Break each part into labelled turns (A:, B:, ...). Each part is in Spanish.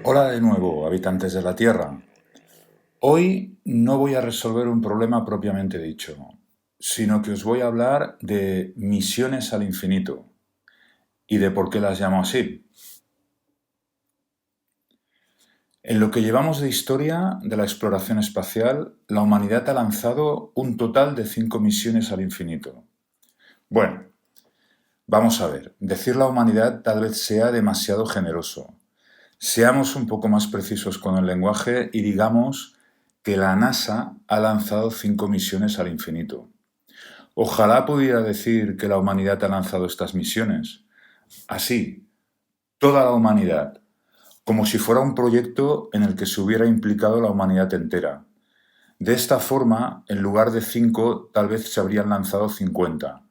A: Hola de nuevo, habitantes de la Tierra. Hoy no voy a resolver un problema propiamente dicho, sino que os voy a hablar de misiones al infinito y de por qué las llamo así. En lo que llevamos de historia de la exploración espacial, la humanidad ha lanzado un total de 5 misiones al infinito. Bueno, vamos a ver, decir la humanidad tal vez sea demasiado generoso. Seamos un poco más precisos con el lenguaje y digamos que la NASA ha lanzado 5 misiones al infinito. Ojalá pudiera decir que la humanidad ha lanzado estas misiones. Así, toda la humanidad, como si fuera un proyecto en el que se hubiera implicado la humanidad entera. De esta forma, en lugar de 5, tal vez se habrían lanzado 50.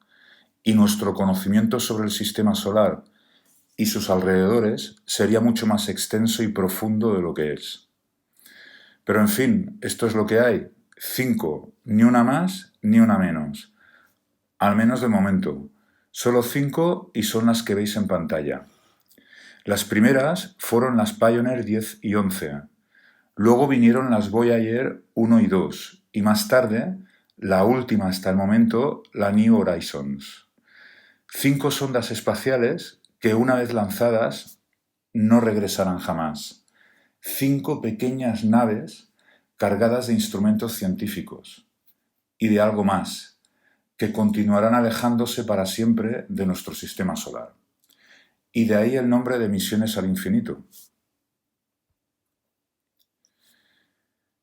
A: Y nuestro conocimiento sobre el sistema solar y sus alrededores sería mucho más extenso y profundo de lo que es. Pero en fin, esto es lo que hay. 5, ni una más ni una menos. Al menos de momento. Solo 5 y son las que veis en pantalla. Las primeras fueron las Pioneer 10 y 11. Luego vinieron las Voyager 1 y 2. Y más tarde, la última hasta el momento, la New Horizons. 5 sondas espaciales que una vez lanzadas no regresarán jamás. 5 pequeñas naves cargadas de instrumentos científicos y de algo más, que continuarán alejándose para siempre de nuestro sistema solar. Y de ahí el nombre de misiones al infinito.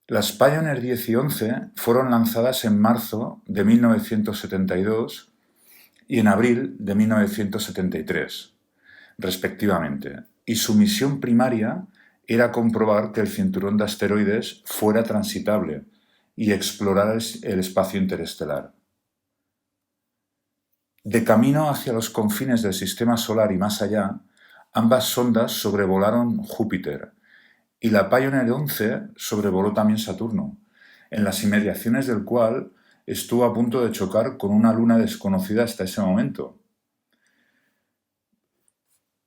A: Las Pioneer 10 y 11 fueron lanzadas en marzo de 1972 y en abril de 1973, respectivamente, y su misión primaria era comprobar que el cinturón de asteroides fuera transitable y explorar el espacio interestelar. De camino hacia los confines del sistema solar y más allá, ambas sondas sobrevolaron Júpiter y la Pioneer 11 sobrevoló también Saturno, en las inmediaciones del cual estuvo a punto de chocar con una luna desconocida hasta ese momento.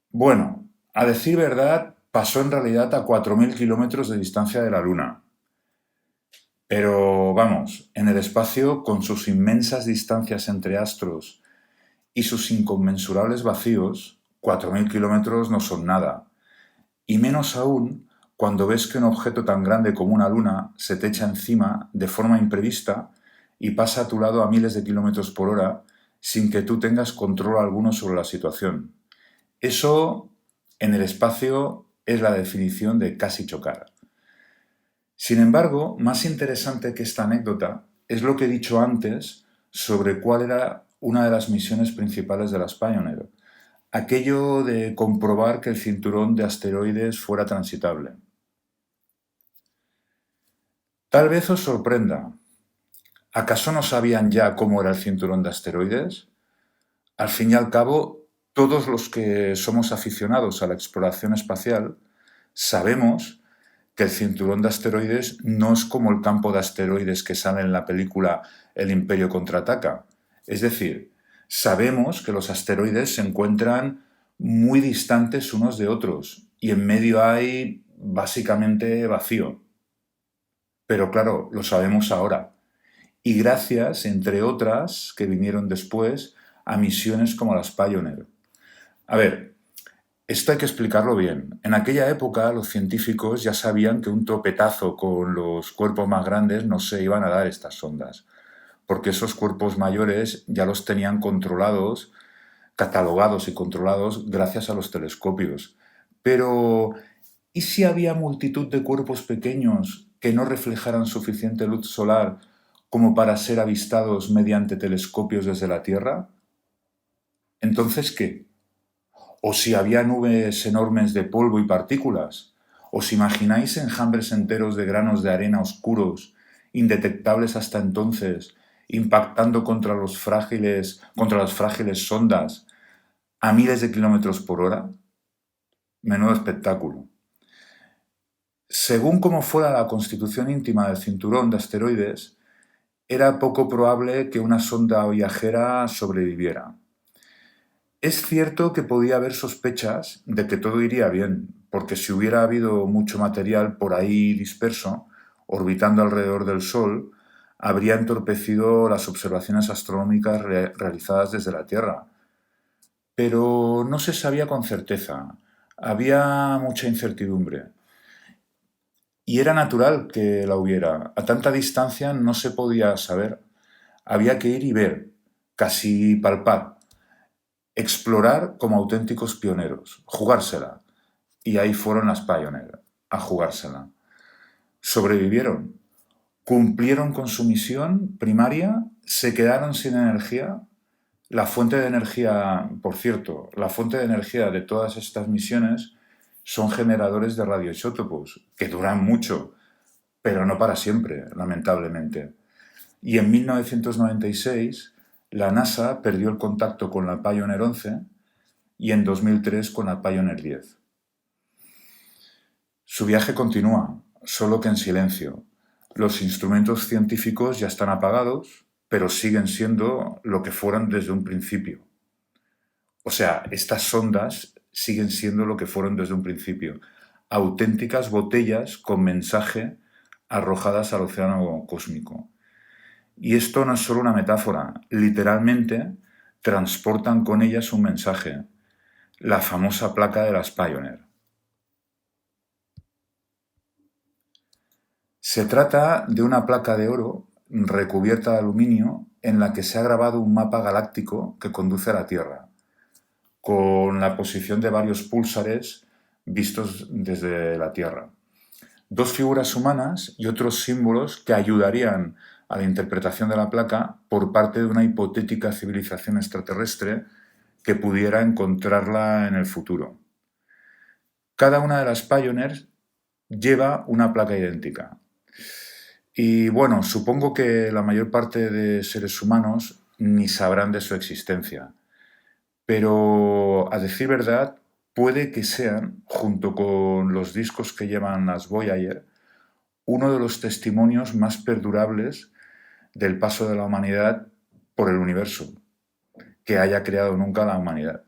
A: Bueno, a decir verdad, pasó en realidad a 4.000 kilómetros de distancia de la Luna. Pero vamos, en el espacio, con sus inmensas distancias entre astros y sus inconmensurables vacíos, 4.000 kilómetros no son nada. Y menos aún cuando ves que un objeto tan grande como una luna se te echa encima de forma imprevista y pasa a tu lado a miles de kilómetros por hora sin que tú tengas control alguno sobre la situación. Eso, en el espacio, es la definición de casi chocar. Sin embargo, más interesante que esta anécdota es lo que he dicho antes sobre cuál era una de las misiones principales de las Pioneer, aquello de comprobar que el cinturón de asteroides fuera transitable. Tal vez os sorprenda. ¿Acaso no sabían ya cómo era el cinturón de asteroides? Al fin y al cabo, todos los que somos aficionados a la exploración espacial sabemos que el cinturón de asteroides no es como el campo de asteroides que sale en la película El Imperio contraataca. Es decir, sabemos que los asteroides se encuentran muy distantes unos de otros y en medio hay básicamente vacío. Pero claro, lo sabemos ahora. Y gracias, entre otras, que vinieron después, a misiones como las Pioneer. A ver, esto hay que explicarlo bien. En aquella época los científicos ya sabían que un topetazo con los cuerpos más grandes no se iban a dar estas sondas, porque esos cuerpos mayores ya los tenían controlados, catalogados y controlados gracias a los telescopios. Pero, ¿y si había multitud de cuerpos pequeños que no reflejaran suficiente luz solar como para ser avistados mediante telescopios desde la Tierra? ¿Entonces qué? ¿O si había nubes enormes de polvo y partículas? ¿Os imagináis enjambres enteros de granos de arena oscuros, indetectables hasta entonces, impactando contra las frágiles sondas a miles de kilómetros por hora? Menudo espectáculo. Según cómo fuera la constitución íntima del cinturón de asteroides, era poco probable que una sonda viajera sobreviviera. Es cierto que podía haber sospechas de que todo iría bien, porque si hubiera habido mucho material por ahí disperso, orbitando alrededor del Sol, habría entorpecido las observaciones astronómicas realizadas desde la Tierra. Pero no se sabía con certeza, había mucha incertidumbre. Y era natural que la hubiera. A tanta distancia no se podía saber. Había que ir y ver, casi palpar, explorar como auténticos pioneros, jugársela. Y ahí fueron las Pioneer, a jugársela. Sobrevivieron, cumplieron con su misión primaria, se quedaron sin energía. La fuente de energía, por cierto, la fuente de energía de todas estas misiones son generadores de radioisótopos, que duran mucho, pero no para siempre, lamentablemente. Y en 1996 la NASA perdió el contacto con la Pioneer 11 y en 2003 con la Pioneer 10. Su viaje continúa, solo que en silencio. Los instrumentos científicos ya están apagados, pero siguen siendo lo que fueron desde un principio. O sea, estas sondas siguen siendo lo que fueron desde un principio. Auténticas botellas con mensaje arrojadas al océano cósmico. Y esto no es solo una metáfora, literalmente transportan con ellas un mensaje, la famosa placa de las Pioneer. Se trata de una placa de oro recubierta de aluminio en la que se ha grabado un mapa galáctico que conduce a la Tierra, con la posición de varios púlsares vistos desde la Tierra. Dos figuras humanas y otros símbolos que ayudarían a la interpretación de la placa por parte de una hipotética civilización extraterrestre que pudiera encontrarla en el futuro. Cada una de las Pioneers lleva una placa idéntica. Y bueno, supongo que la mayor parte de seres humanos ni sabrán de su existencia. Pero, a decir verdad, puede que sean, junto con los discos que llevan las Voyager, uno de los testimonios más perdurables del paso de la humanidad por el universo, que haya creado nunca la humanidad.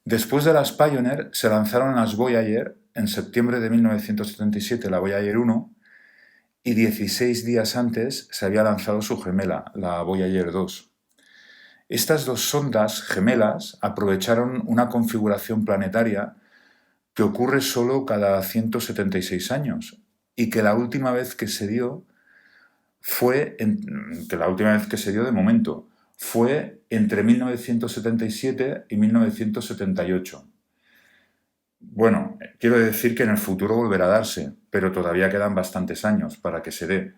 A: Después de las Pioneer se lanzaron las Voyager en septiembre de 1977, la Voyager 1, y 16 días antes se había lanzado su gemela, la Voyager 2. Estas dos sondas gemelas aprovecharon una configuración planetaria que ocurre solo cada 176 años y que la última vez que se dio de momento fue entre 1977 y 1978. Bueno, quiero decir que en el futuro volverá a darse, pero todavía quedan bastantes años para que se dé.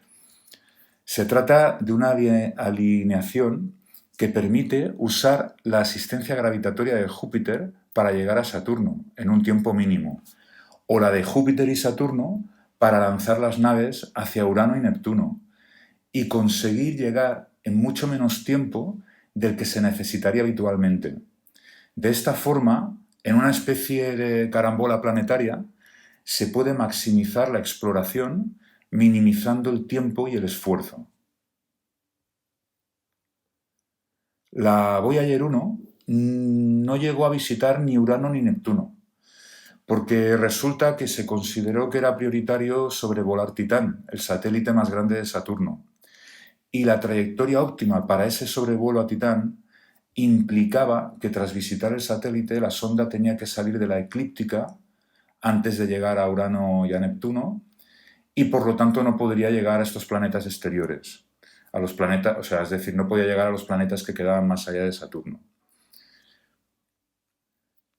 A: Se trata de una alineación que permite usar la asistencia gravitatoria de Júpiter para llegar a Saturno en un tiempo mínimo, o la de Júpiter y Saturno para lanzar las naves hacia Urano y Neptuno, y conseguir llegar en mucho menos tiempo del que se necesitaría habitualmente. De esta forma, en una especie de carambola planetaria, se puede maximizar la exploración minimizando el tiempo y el esfuerzo. La Voyager 1 no llegó a visitar ni Urano ni Neptuno, porque resulta que se consideró que era prioritario sobrevolar Titán, el satélite más grande de Saturno, y la trayectoria óptima para ese sobrevuelo a Titán implicaba que tras visitar el satélite la sonda tenía que salir de la eclíptica antes de llegar a Urano y a Neptuno, y por lo tanto no podría llegar a estos planetas exteriores, a los planetas, o sea, es decir, no podía llegar a los planetas que quedaban más allá de Saturno.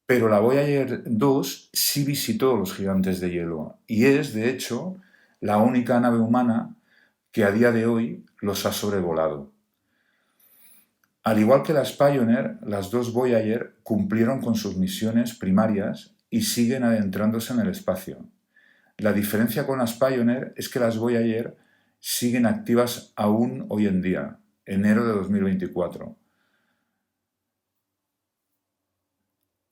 A: Pero la Voyager 2 sí visitó los gigantes de hielo y es, de hecho, la única nave humana que a día de hoy los ha sobrevolado. Al igual que las Pioneer, las dos Voyager cumplieron con sus misiones primarias y siguen adentrándose en el espacio. La diferencia con las Pioneer es que las Voyager siguen activas aún hoy en día, enero de 2024.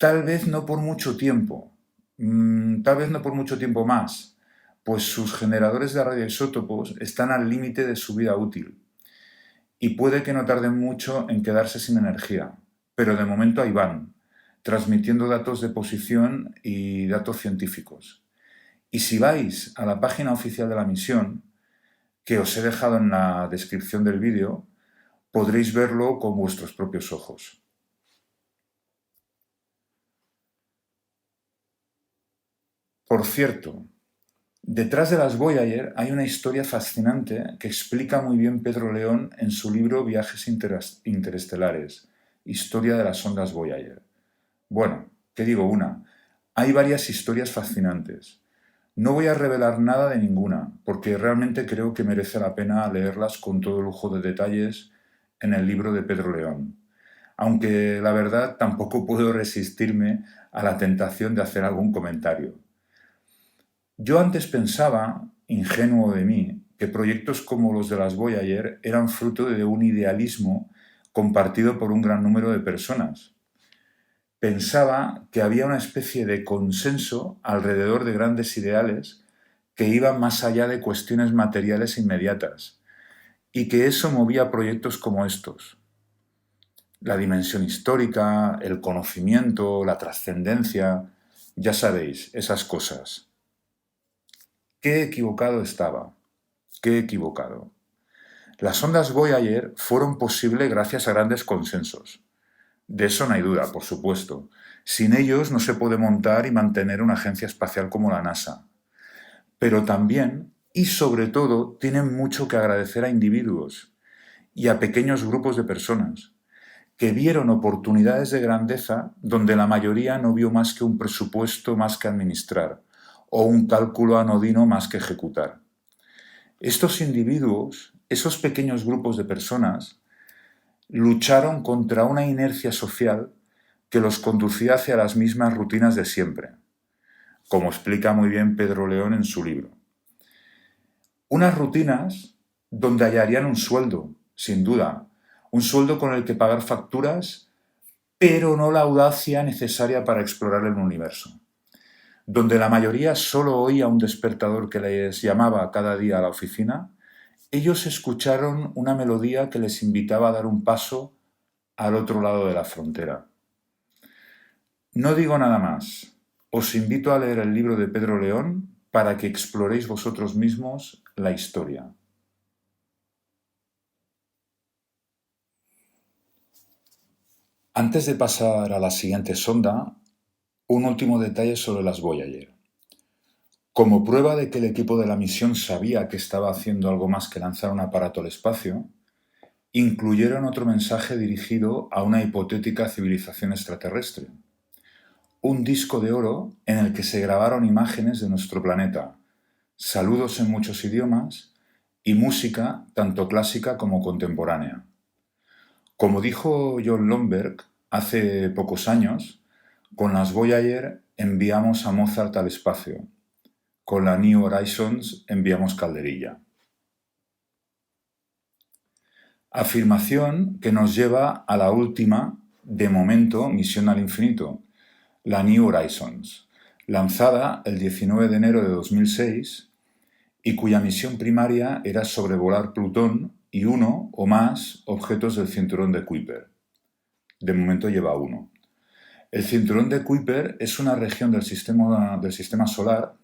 A: Tal vez no por mucho tiempo, tal vez no por mucho tiempo más, pues sus generadores de radioisótopos están al límite de su vida útil. y puede que no tarden mucho en quedarse sin energía, pero de momento ahí van, transmitiendo datos de posición y datos científicos. Y si vais a la página oficial de la misión, que os he dejado en la descripción del vídeo, podréis verlo con vuestros propios ojos. Por cierto, detrás de las Voyager hay una historia fascinante que explica muy bien Pedro León en su libro Viajes interestelares, Historia de las ondas Voyager. Bueno, ¿qué digo una? Hay varias historias fascinantes. No voy a revelar nada de ninguna, porque realmente creo que merece la pena leerlas con todo lujo de detalles en el libro de Pedro León. Aunque la verdad tampoco puedo resistirme a la tentación de hacer algún comentario. Yo antes pensaba, ingenuo de mí, que proyectos como los de las Voyager eran fruto de un idealismo compartido por un gran número de personas. Pensaba que había una especie de consenso alrededor de grandes ideales que iban más allá de cuestiones materiales inmediatas, y que eso movía proyectos como estos. La dimensión histórica, el conocimiento, la trascendencia, ya sabéis, esas cosas. Qué equivocado estaba, qué equivocado. Las ondas Voyager fueron posibles gracias a grandes consensos. De eso no hay duda, por supuesto. Sin ellos no se puede montar y mantener una agencia espacial como la NASA. Pero también, y sobre todo, tienen mucho que agradecer a individuos y a pequeños grupos de personas que vieron oportunidades de grandeza donde la mayoría no vio más que un presupuesto más que administrar o un cálculo anodino más que ejecutar. Estos individuos, esos pequeños grupos de personas, lucharon contra una inercia social que los conducía hacia las mismas rutinas de siempre, como explica muy bien Pedro León en su libro. Unas rutinas donde hallarían un sueldo, sin duda, un sueldo con el que pagar facturas, pero no la audacia necesaria para explorar el universo. Donde la mayoría solo oía un despertador que les llamaba cada día a la oficina, ellos escucharon una melodía que les invitaba a dar un paso al otro lado de la frontera. No digo nada más. Os invito a leer el libro de Pedro León para que exploréis vosotros mismos la historia. Antes de pasar a la siguiente sonda, un último detalle sobre las Voyager. Como prueba de que el equipo de la misión sabía que estaba haciendo algo más que lanzar un aparato al espacio, incluyeron otro mensaje dirigido a una hipotética civilización extraterrestre. Un disco de oro en el que se grabaron imágenes de nuestro planeta, saludos en muchos idiomas y música tanto clásica como contemporánea. Como dijo John Lomberg hace pocos años, con las Voyager enviamos a Mozart al espacio, con la New Horizons enviamos Calderilla. Afirmación que nos lleva a la última, de momento, misión al infinito, la New Horizons, lanzada el 19 de enero de 2006 y cuya misión primaria era sobrevolar Plutón y uno o más objetos del cinturón de Kuiper. De momento lleva uno. El cinturón de Kuiper es una región del sistema solar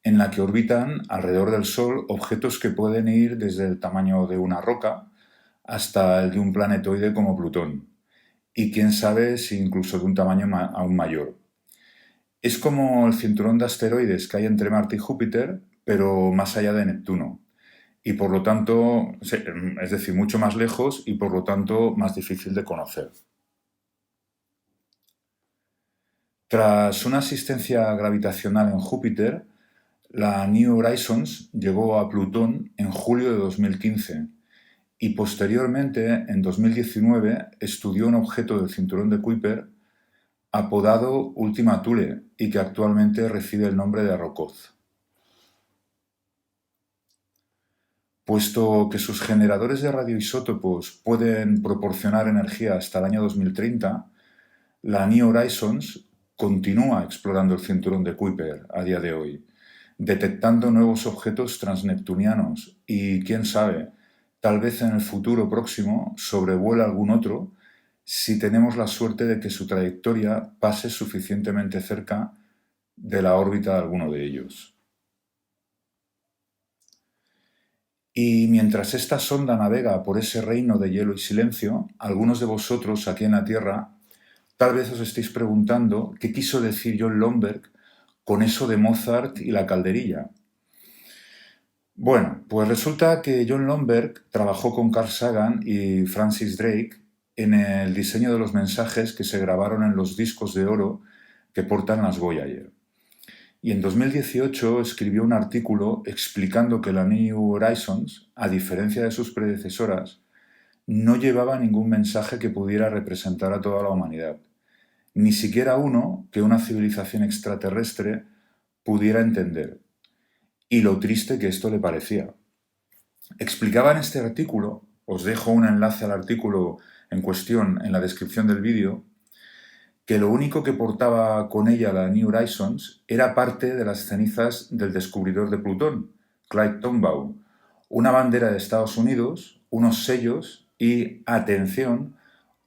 A: en la que orbitan alrededor del Sol objetos que pueden ir desde el tamaño de una roca hasta el de un planetoide como Plutón, y quién sabe si incluso de un tamaño aún mayor. Es como el cinturón de asteroides que hay entre Marte y Júpiter, pero más allá de Neptuno, y por lo tanto, es decir, mucho más lejos y por lo tanto más difícil de conocer. Tras una asistencia gravitacional en Júpiter, la New Horizons llegó a Plutón en julio de 2015 y posteriormente, en 2019, estudió un objeto del cinturón de Kuiper apodado Ultima Thule y que actualmente recibe el nombre de Rokoth. Puesto que sus generadores de radioisótopos pueden proporcionar energía hasta el año 2030, la New Horizons continúa explorando el cinturón de Kuiper a día de hoy, detectando nuevos objetos transneptunianos y, quién sabe, tal vez en el futuro próximo sobrevuela algún otro si tenemos la suerte de que su trayectoria pase suficientemente cerca de la órbita de alguno de ellos. Y mientras esta sonda navega por ese reino de hielo y silencio, algunos de vosotros aquí en la Tierra tal vez os estéis preguntando qué quiso decir John Lomberg con eso de Mozart y la calderilla. Bueno, pues resulta que John Lomberg trabajó con Carl Sagan y Francis Drake en el diseño de los mensajes que se grabaron en los discos de oro que portan las Voyager. Y en 2018 escribió un artículo explicando que la New Horizons, a diferencia de sus predecesoras, no llevaba ningún mensaje que pudiera representar a toda la humanidad, ni siquiera uno que una civilización extraterrestre pudiera entender. Y lo triste que esto le parecía. Explicaba en este artículo, os dejo un enlace al artículo en cuestión en la descripción del vídeo, que lo único que portaba con ella la New Horizons era parte de las cenizas del descubridor de Plutón, Clyde Tombaugh, una bandera de Estados Unidos, unos sellos y, atención,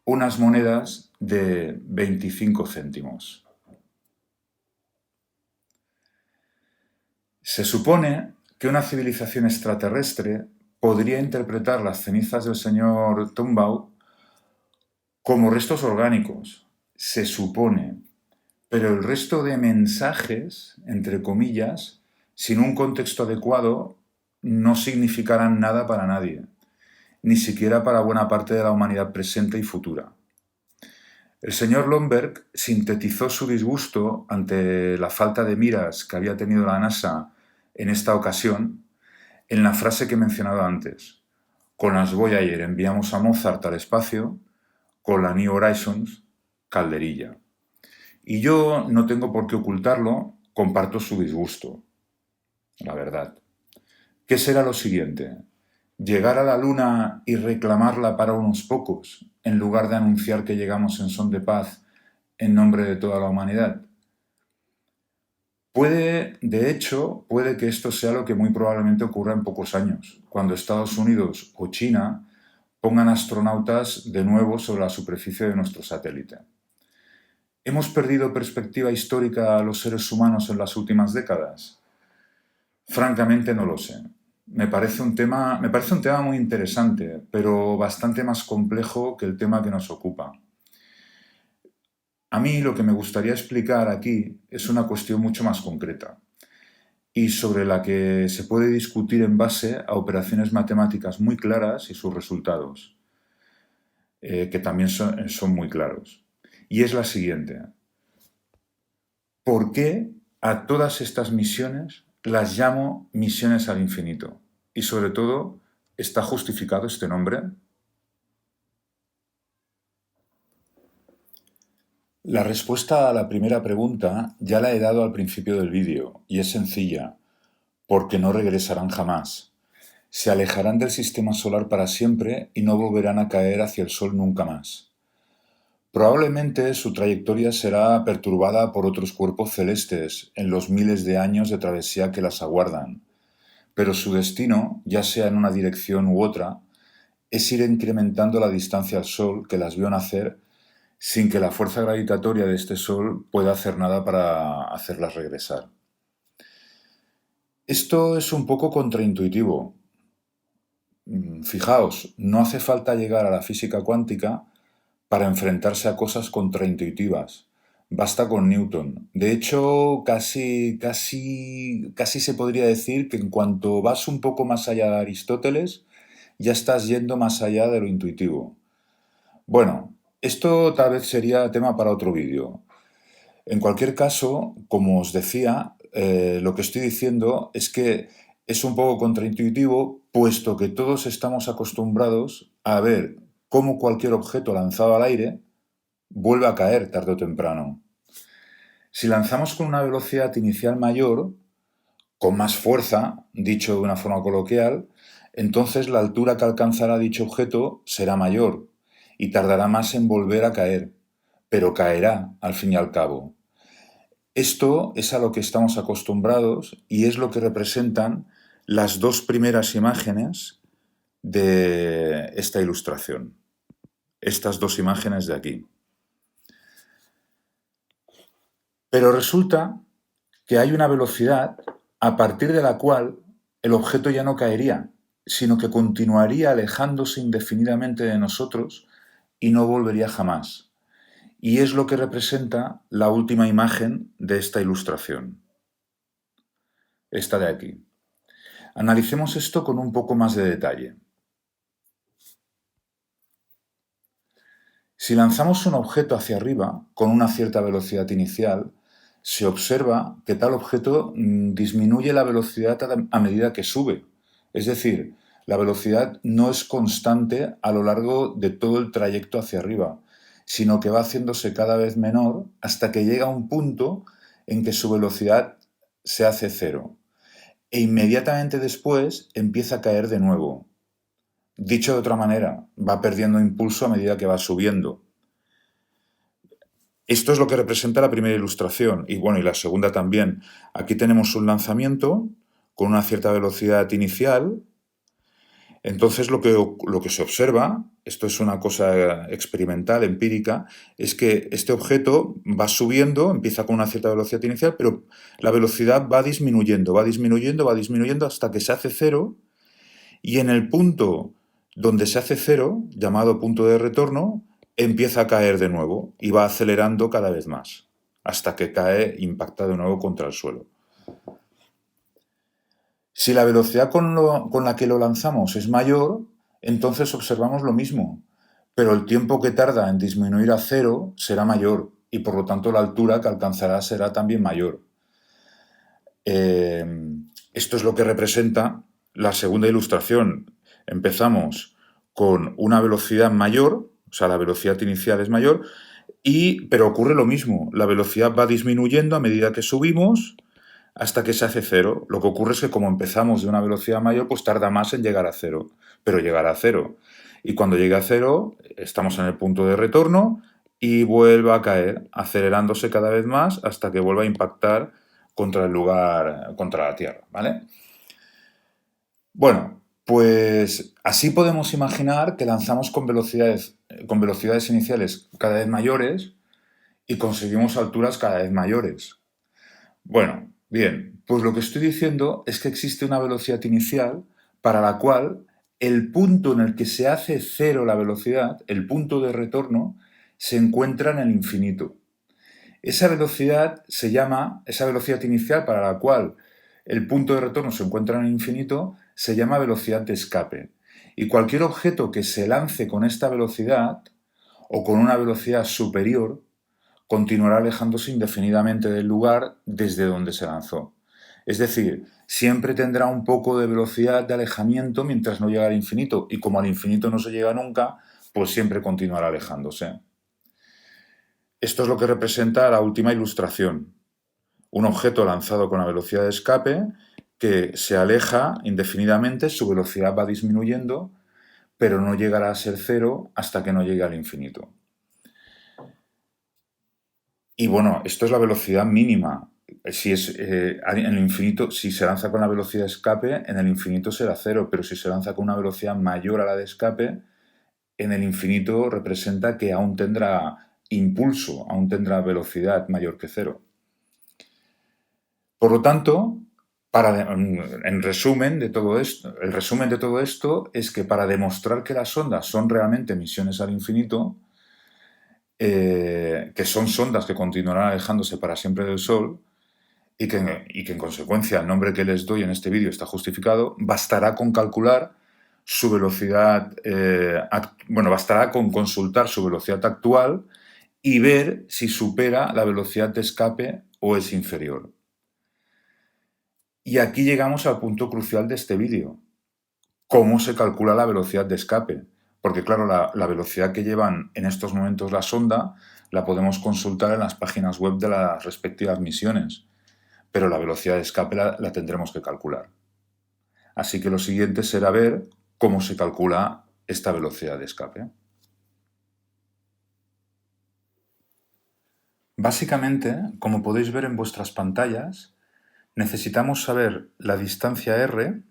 A: unas monedas de 25 céntimos. Se supone que una civilización extraterrestre podría interpretar las cenizas del señor Tombaugh como restos orgánicos, se supone, pero el resto de mensajes, entre comillas, sin un contexto adecuado, no significarán nada para nadie, ni siquiera para buena parte de la humanidad presente y futura. El señor Lomberg sintetizó su disgusto ante la falta de miras que había tenido la NASA en esta ocasión en la frase que he mencionado antes. Con las Voyager enviamos a Mozart al espacio, con la New Horizons, calderilla. Y yo no tengo por qué ocultarlo, comparto su disgusto, la verdad. ¿Qué será lo siguiente? ¿Llegar a la Luna y reclamarla para unos pocos, en lugar de anunciar que llegamos en son de paz en nombre de toda la humanidad? De hecho, puede que esto sea lo que muy probablemente ocurra en pocos años, cuando Estados Unidos o China pongan astronautas de nuevo sobre la superficie de nuestro satélite. ¿Hemos perdido perspectiva histórica a los seres humanos en las últimas décadas? Francamente no lo sé. Me parece un tema muy interesante, pero bastante más complejo que el tema que nos ocupa. A mí lo que me gustaría explicar aquí es una cuestión mucho más concreta y sobre la que se puede discutir en base a operaciones matemáticas muy claras y sus resultados, que también son muy claros. Y es la siguiente. ¿Por qué a todas estas misiones las llamo misiones al infinito? Y sobre todo, ¿está justificado este nombre? La respuesta a la primera pregunta ya la he dado al principio del vídeo, y es sencilla, porque no regresarán jamás. Se alejarán del sistema solar para siempre y no volverán a caer hacia el Sol nunca más. Probablemente su trayectoria será perturbada por otros cuerpos celestes en los miles de años de travesía que las aguardan, pero su destino, ya sea en una dirección u otra, es ir incrementando la distancia al Sol que las vio nacer sin que la fuerza gravitatoria de este Sol pueda hacer nada para hacerlas regresar. Esto es un poco contraintuitivo. Fijaos, no hace falta llegar a la física cuántica para enfrentarse a cosas contraintuitivas. Basta con Newton. De hecho, casi se podría decir que en cuanto vas un poco más allá de Aristóteles, ya estás yendo más allá de lo intuitivo. Bueno, esto tal vez sería tema para otro vídeo. En cualquier caso, como os decía, lo que estoy diciendo es que es un poco contraintuitivo, puesto que todos estamos acostumbrados a ver cómo cualquier objeto lanzado al aire vuelve a caer tarde o temprano. Si lanzamos con una velocidad inicial mayor, con más fuerza, dicho de una forma coloquial, entonces la altura que alcanzará dicho objeto será mayor y tardará más en volver a caer, pero caerá al fin y al cabo. Esto es a lo que estamos acostumbrados y es lo que representan las dos primeras imágenes de esta ilustración, estas dos imágenes de aquí. Pero resulta que hay una velocidad a partir de la cual el objeto ya no caería, sino que continuaría alejándose indefinidamente de nosotros y no volvería jamás. Y es lo que representa la última imagen de esta ilustración, esta de aquí. Analicemos esto con un poco más de detalle. Si lanzamos un objeto hacia arriba con una cierta velocidad inicial, se observa que tal objeto disminuye la velocidad a medida que sube. Es decir, la velocidad no es constante a lo largo de todo el trayecto hacia arriba, sino que va haciéndose cada vez menor hasta que llega a un punto en que su velocidad se hace cero. E inmediatamente después empieza a caer de nuevo. Dicho de otra manera, va perdiendo impulso a medida que va subiendo. Esto es lo que representa la primera ilustración y bueno, y la segunda también. Aquí tenemos un lanzamiento con una cierta velocidad inicial. Entonces lo que se observa, esto es una cosa experimental, empírica, es que este objeto va subiendo, empieza con una cierta velocidad inicial, pero la velocidad va disminuyendo, va disminuyendo, va disminuyendo hasta que se hace cero, y en el punto donde se hace cero, llamado punto de retorno, empieza a caer de nuevo y va acelerando cada vez más, hasta que cae, impacta de nuevo contra el suelo. Si la velocidad con la que lo lanzamos es mayor, entonces observamos lo mismo, pero el tiempo que tarda en disminuir a cero será mayor y por lo tanto la altura que alcanzará será también mayor. Esto es lo que representa la segunda ilustración. Empezamos con una velocidad mayor, o sea, la velocidad inicial es mayor, pero ocurre lo mismo, la velocidad va disminuyendo a medida que subimos hasta que se hace cero. Lo que ocurre es que como empezamos de una velocidad mayor, pues tarda más en llegar a cero, pero llegará a cero. Y cuando llegue a cero, estamos en el punto de retorno y vuelve a caer, acelerándose cada vez más hasta que vuelva a impactar contra el lugar, contra la Tierra, ¿vale? Bueno, pues así podemos imaginar que lanzamos con velocidades iniciales cada vez mayores y conseguimos alturas cada vez mayores. Bueno, bien, pues lo que estoy diciendo es que existe una velocidad inicial para la cual el punto en el que se hace cero la velocidad, el punto de retorno, se encuentra en el infinito. Esa velocidad inicial para la cual el punto de retorno se encuentra en el infinito, se llama velocidad de escape. Y cualquier objeto que se lance con esta velocidad o con una velocidad superior continuará alejándose indefinidamente del lugar desde donde se lanzó. Es decir, siempre tendrá un poco de velocidad de alejamiento mientras no llega al infinito, y como al infinito no se llega nunca, pues siempre continuará alejándose. Esto es lo que representa la última ilustración. Un objeto lanzado con la velocidad de escape que se aleja indefinidamente, su velocidad va disminuyendo, pero no llegará a ser cero hasta que no llegue al infinito. Y bueno, esto es la velocidad mínima. Si en el infinito, si se lanza con la velocidad de escape, en el infinito será cero, pero si se lanza con una velocidad mayor a la de escape, en el infinito representa que aún tendrá impulso, aún tendrá velocidad mayor que cero. Por lo tanto, en resumen de todo esto, el resumen de todo esto es que para demostrar que las ondas son realmente emisiones al infinito, que son sondas que continuarán alejándose para siempre del Sol y que en consecuencia el nombre que les doy en este vídeo está justificado, bastará con calcular su velocidad, bastará con consultar su velocidad actual y ver si supera la velocidad de escape o es inferior. Y aquí llegamos al punto crucial de este vídeo. ¿Cómo se calcula la velocidad de escape? Porque claro, la velocidad que llevan en estos momentos la sonda la podemos consultar en las páginas web de las respectivas misiones, pero la velocidad de escape la tendremos que calcular. Así que lo siguiente será ver cómo se calcula esta velocidad de escape. Básicamente, como podéis ver en vuestras pantallas, necesitamos saber la distancia r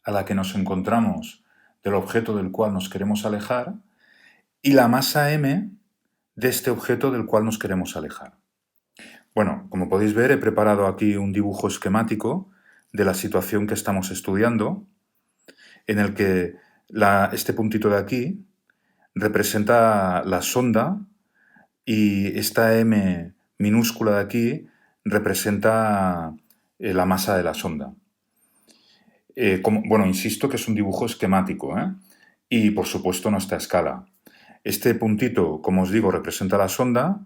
A: a la que nos encontramos del objeto del cual nos queremos alejar y la masa m de este objeto del cual nos queremos alejar. Bueno, como podéis ver, he preparado aquí un dibujo esquemático de la situación que estamos estudiando, en el que este puntito de aquí representa la sonda y esta m minúscula de aquí representa la masa de la sonda. Bueno, insisto que es un dibujo esquemático, ¿eh? Y por supuesto no está a escala. Este puntito, como os digo, representa la sonda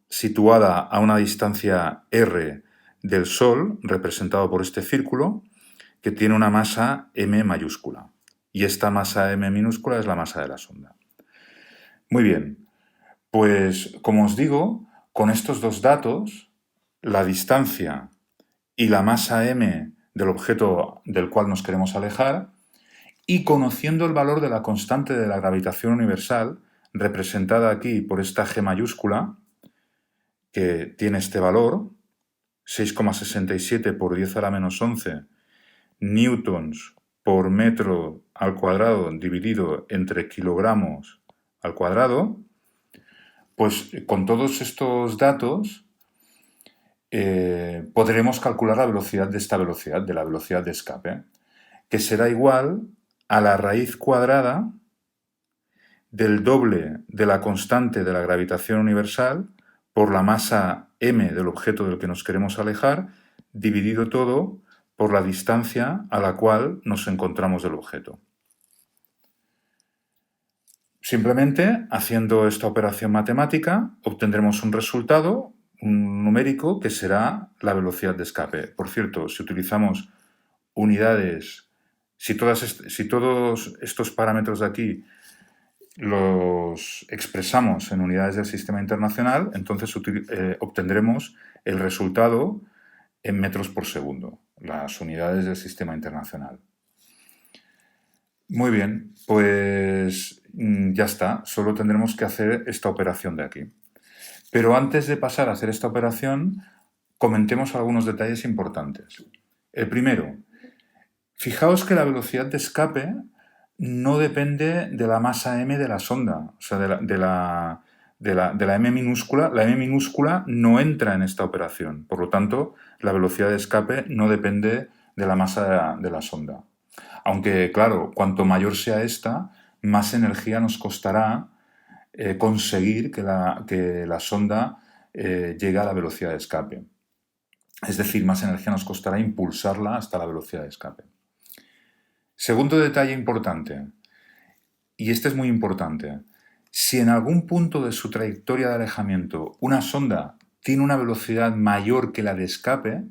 A: situada a una distancia r del Sol, representado por este círculo, que tiene una masa m mayúscula. Y esta masa m minúscula es la masa de la sonda. Muy bien, pues como os digo, con estos dos datos, la distancia y la masa m del objeto del cual nos queremos alejar, y conociendo el valor de la constante de la gravitación universal, representada aquí por esta G mayúscula, que tiene este valor, 6,67 por 10 a la menos 11 newtons por metro al cuadrado dividido entre kilogramos al cuadrado, pues con todos estos datos podremos calcular la velocidad de esta velocidad, de la velocidad de escape, que será igual a la raíz cuadrada del doble de la constante de la gravitación universal por la masa m del objeto del que nos queremos alejar, dividido todo por la distancia a la cual nos encontramos del objeto. Simplemente, haciendo esta operación matemática, obtendremos un resultado, un numérico, que será la velocidad de escape. Por cierto, si utilizamos unidades, si todos estos parámetros de aquí los expresamos en unidades del sistema internacional, entonces obtendremos el resultado en metros por segundo, las unidades del sistema internacional. Muy bien, pues ya está, solo tendremos que hacer esta operación de aquí. Pero antes de pasar a hacer esta operación, comentemos algunos detalles importantes. El primero, fijaos que la velocidad de escape no depende de la masa m de la sonda, o sea, de la m minúscula. La m minúscula no entra en esta operación, por lo tanto, la velocidad de escape no depende de la masa de la sonda. Aunque, claro, cuanto mayor sea esta, más energía nos costará conseguir que la sonda llegue a la velocidad de escape. Es decir, más energía nos costará impulsarla hasta la velocidad de escape. Segundo detalle importante, y este es muy importante, si en algún punto de su trayectoria de alejamiento una sonda tiene una velocidad mayor que la de escape,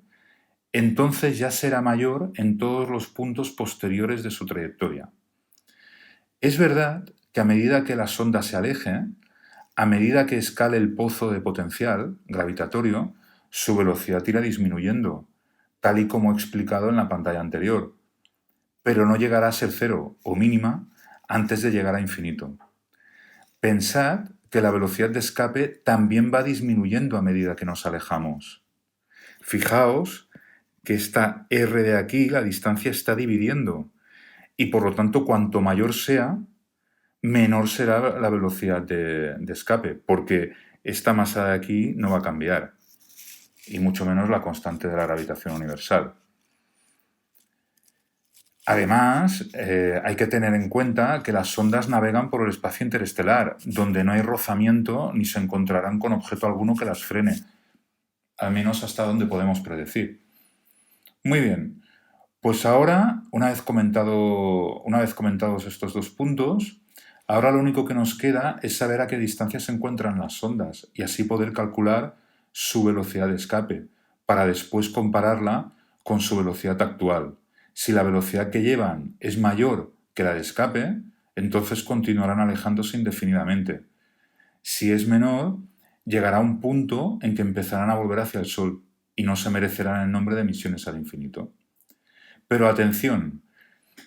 A: entonces ya será mayor en todos los puntos posteriores de su trayectoria. Es verdad que a medida que la sonda se aleje, a medida que escale el pozo de potencial gravitatorio, su velocidad irá disminuyendo, tal y como he explicado en la pantalla anterior, pero no llegará a ser cero o mínima antes de llegar a infinito. Pensad que la velocidad de escape también va disminuyendo a medida que nos alejamos. Fijaos que esta r de aquí, la distancia está dividiendo, y por lo tanto cuanto mayor sea, menor será la velocidad de escape, porque esta masa de aquí no va a cambiar, y mucho menos la constante de la gravitación universal. Además, hay que tener en cuenta que las sondas navegan por el espacio interestelar, donde no hay rozamiento ni se encontrarán con objeto alguno que las frene, al menos hasta donde podemos predecir. Muy bien, pues ahora, una vez comentados estos dos puntos, ahora lo único que nos queda es saber a qué distancia se encuentran las sondas y así poder calcular su velocidad de escape, para después compararla con su velocidad actual. Si la velocidad que llevan es mayor que la de escape, entonces continuarán alejándose indefinidamente. Si es menor, llegará un punto en que empezarán a volver hacia el Sol y no se merecerán el nombre de misiones al infinito. Pero atención,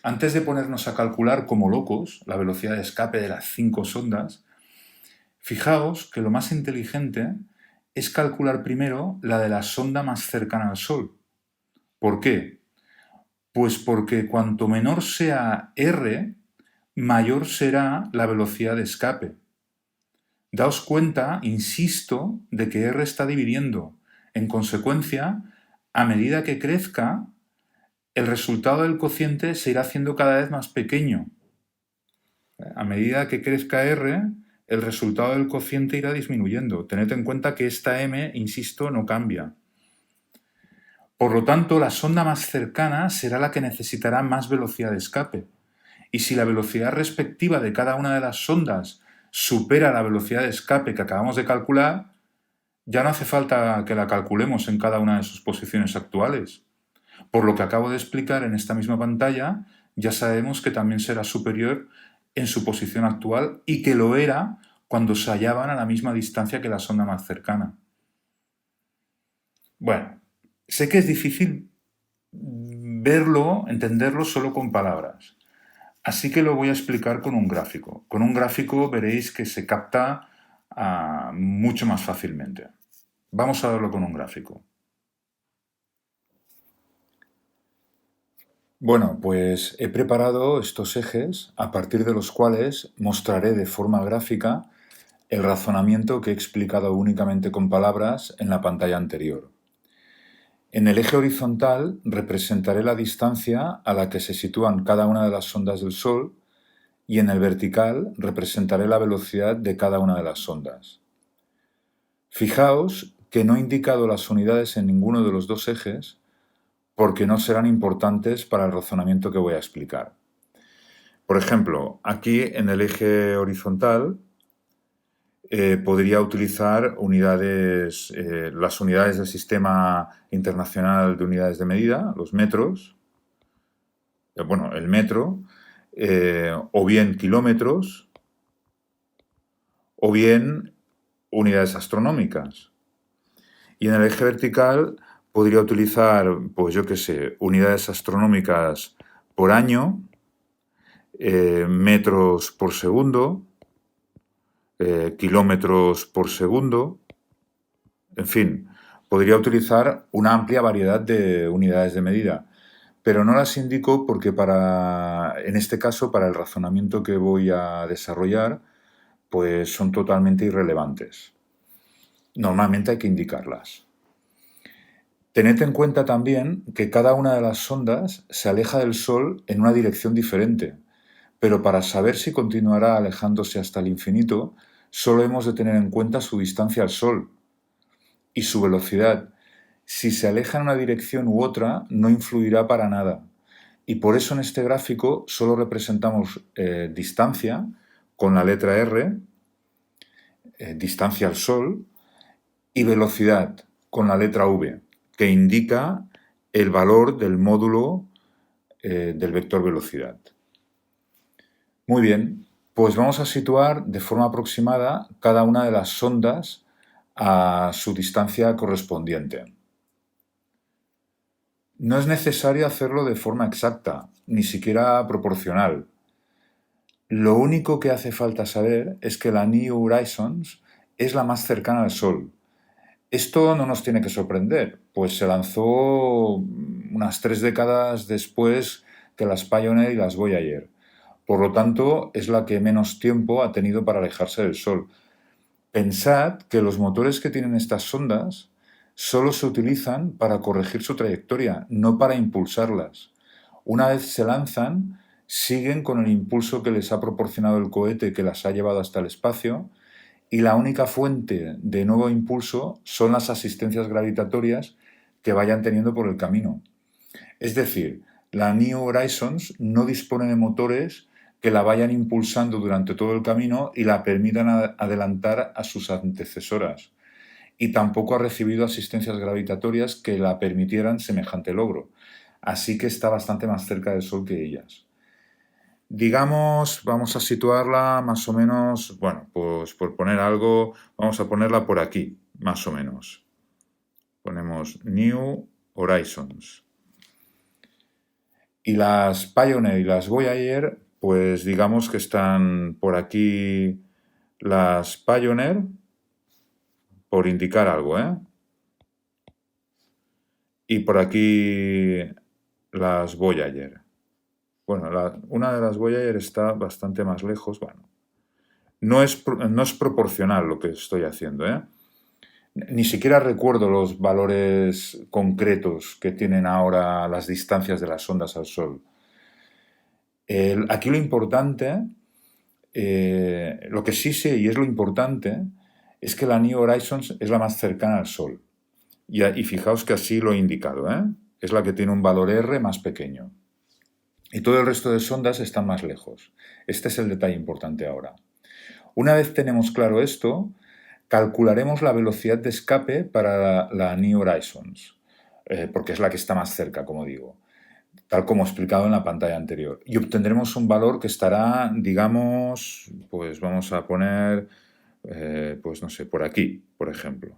A: antes de ponernos a calcular como locos la velocidad de escape de las 5 sondas, fijaos que lo más inteligente es calcular primero la de la sonda más cercana al Sol. ¿Por qué? Pues porque cuanto menor sea r, mayor será la velocidad de escape. Daos cuenta, insisto, de que R está dividiendo. En consecuencia, a medida que crezca, el resultado del cociente se irá haciendo cada vez más pequeño. A medida que crezca R, el resultado del cociente irá disminuyendo. Tened en cuenta que esta M, insisto, no cambia. Por lo tanto, la sonda más cercana será la que necesitará más velocidad de escape. Y si la velocidad respectiva de cada una de las sondas supera la velocidad de escape que acabamos de calcular, ya no hace falta que la calculemos en cada una de sus posiciones actuales. Por lo que acabo de explicar en esta misma pantalla, ya sabemos que también será superior en su posición actual y que lo era cuando se hallaban a la misma distancia que la sonda más cercana. Bueno, sé que es difícil verlo, entenderlo solo con palabras. Así que lo voy a explicar con un gráfico. Con un gráfico veréis que se capta mucho más fácilmente. Vamos a verlo con un gráfico. Bueno, pues he preparado estos ejes a partir de los cuales mostraré de forma gráfica el razonamiento que he explicado únicamente con palabras en la pantalla anterior. En el eje horizontal representaré la distancia a la que se sitúan cada una de las sondas del Sol y en el vertical representaré la velocidad de cada una de las sondas. Fijaos que no he indicado las unidades en ninguno de los dos ejes porque no serán importantes para el razonamiento que voy a explicar. Por ejemplo, aquí en el eje horizontal podría utilizar unidades, las unidades del Sistema Internacional de Unidades de Medida, los metros, el metro, o bien kilómetros, o bien unidades astronómicas. Y en el eje vertical podría utilizar, pues yo qué sé, unidades astronómicas por año, metros por segundo, kilómetros por segundo, en fin, podría utilizar una amplia variedad de unidades de medida, pero no las indico porque en este caso, para el razonamiento que voy a desarrollar, pues son totalmente irrelevantes. Normalmente hay que indicarlas. Tened en cuenta también que cada una de las sondas se aleja del Sol en una dirección diferente, pero para saber si continuará alejándose hasta el infinito, solo hemos de tener en cuenta su distancia al Sol y su velocidad. Si se aleja en una dirección u otra, no influirá para nada. Y por eso en este gráfico solo representamos distancia con la letra R, distancia al Sol, y velocidad con la letra V, que indica el valor del módulo del vector velocidad. Muy bien, pues vamos a situar de forma aproximada cada una de las sondas a su distancia correspondiente. No es necesario hacerlo de forma exacta, ni siquiera proporcional. Lo único que hace falta saber es que la New Horizons es la más cercana al Sol. Esto no nos tiene que sorprender, pues se lanzó unas 3 décadas después que las Pioneer y las Voyager. Por lo tanto, es la que menos tiempo ha tenido para alejarse del Sol. Pensad que los motores que tienen estas sondas solo se utilizan para corregir su trayectoria, no para impulsarlas. Una vez se lanzan, siguen con el impulso que les ha proporcionado el cohete que las ha llevado hasta el espacio, y la única fuente de nuevo impulso son las asistencias gravitatorias que vayan teniendo por el camino. Es decir, la New Horizons no dispone de motores que la vayan impulsando durante todo el camino y la permitan adelantar a sus antecesoras. Y tampoco ha recibido asistencias gravitatorias que la permitieran semejante logro. Así que está bastante más cerca del Sol que ellas. Digamos, vamos a situarla más o menos, pues por poner algo, vamos a ponerla por aquí, más o menos. Ponemos New Horizons. Y las Pioneer y las Voyager, pues digamos que están por aquí las Pioneer, por indicar algo, ¿eh? Y por aquí las Voyager. Bueno, una de las Voyager está bastante más lejos. Bueno, no es proporcional lo que estoy haciendo, ¿eh? Ni siquiera recuerdo los valores concretos que tienen ahora las distancias de las ondas al Sol. Aquí lo importante, lo que sí sé y es lo importante, es que la New Horizons es la más cercana al Sol. Y fijaos que así lo he indicado, ¿eh? Es la que tiene un valor R más pequeño. Y todo el resto de sondas están más lejos. Este es el detalle importante ahora. Una vez tenemos claro esto, calcularemos la velocidad de escape para la New Horizons, porque es la que está más cerca, como digo, tal como explicado en la pantalla anterior. Y obtendremos un valor que estará, digamos, pues vamos a poner, pues no sé, por aquí, por ejemplo.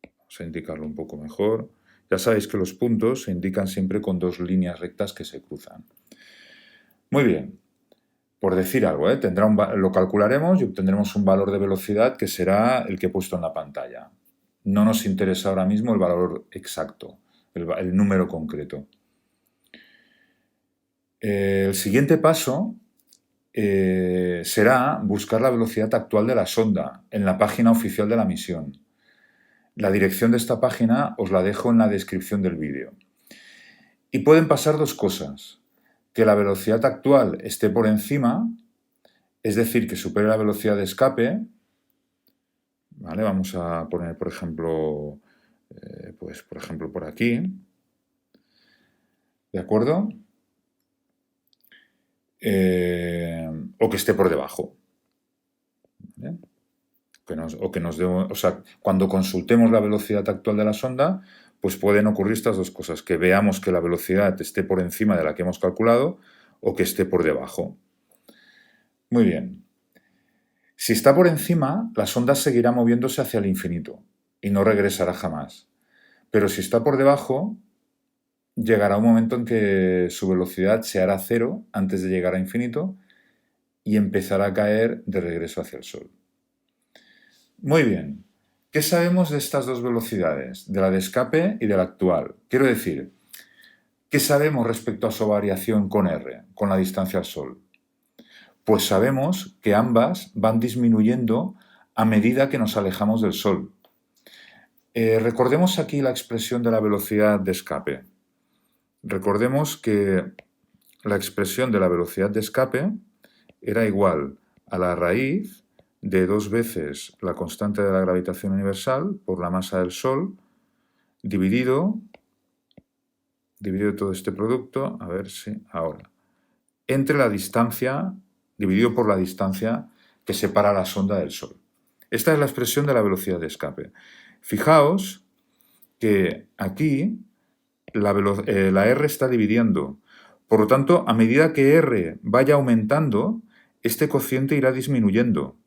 A: Vamos a indicarlo un poco mejor. Ya sabéis que los puntos se indican siempre con dos líneas rectas que se cruzan. Muy bien. Por decir algo, lo calcularemos y obtendremos un valor de velocidad que será el que he puesto en la pantalla. No nos interesa ahora mismo el valor exacto, el número concreto. El siguiente paso será buscar la velocidad actual de la sonda en la página oficial de la misión. La dirección de esta página os la dejo en la descripción del vídeo. Y pueden pasar dos cosas: que la velocidad actual esté por encima, es decir, que supere la velocidad de escape. ¿Vale? Vamos a poner, por ejemplo, pues por ejemplo por aquí. ¿De acuerdo? O que esté por debajo. ¿Vale? O sea, cuando consultemos la velocidad actual de la sonda, pues pueden ocurrir estas dos cosas: que veamos que la velocidad esté por encima de la que hemos calculado o que esté por debajo. Muy bien. Si está por encima, la sonda seguirá moviéndose hacia el infinito y no regresará jamás. Pero si está por debajo, llegará un momento en que su velocidad se hará cero antes de llegar a infinito y empezará a caer de regreso hacia el Sol. Muy bien. ¿Qué sabemos de estas dos velocidades? De la de escape y de la actual. Quiero decir, ¿qué sabemos respecto a su variación con R, con la distancia al Sol? Pues sabemos que ambas van disminuyendo a medida que nos alejamos del Sol. Recordemos aquí la expresión de la velocidad de escape. Recordemos que la expresión de la velocidad de escape era igual a la raíz de 2 veces la constante de la gravitación universal por la masa del Sol, dividido todo este producto, a ver si ahora, entre la distancia, dividido por la distancia que separa la sonda del Sol. Esta es la expresión de la velocidad de escape. Fijaos que aquí la R está dividiendo. Por lo tanto, a medida que R vaya aumentando, este cociente irá disminuyendo.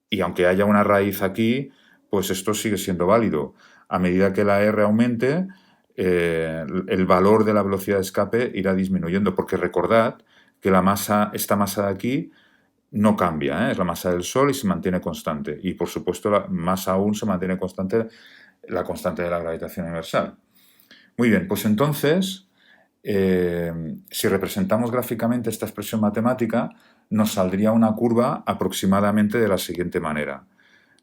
A: Y aunque haya una raíz aquí, pues esto sigue siendo válido. A medida que la R aumente, el valor de la velocidad de escape irá disminuyendo, porque recordad que esta masa de aquí no cambia, es la masa del Sol y se mantiene constante. Y por supuesto, más aún se mantiene constante la constante de la gravitación universal. Muy bien, pues entonces, si representamos gráficamente esta expresión matemática, nos saldría una curva aproximadamente de la siguiente manera.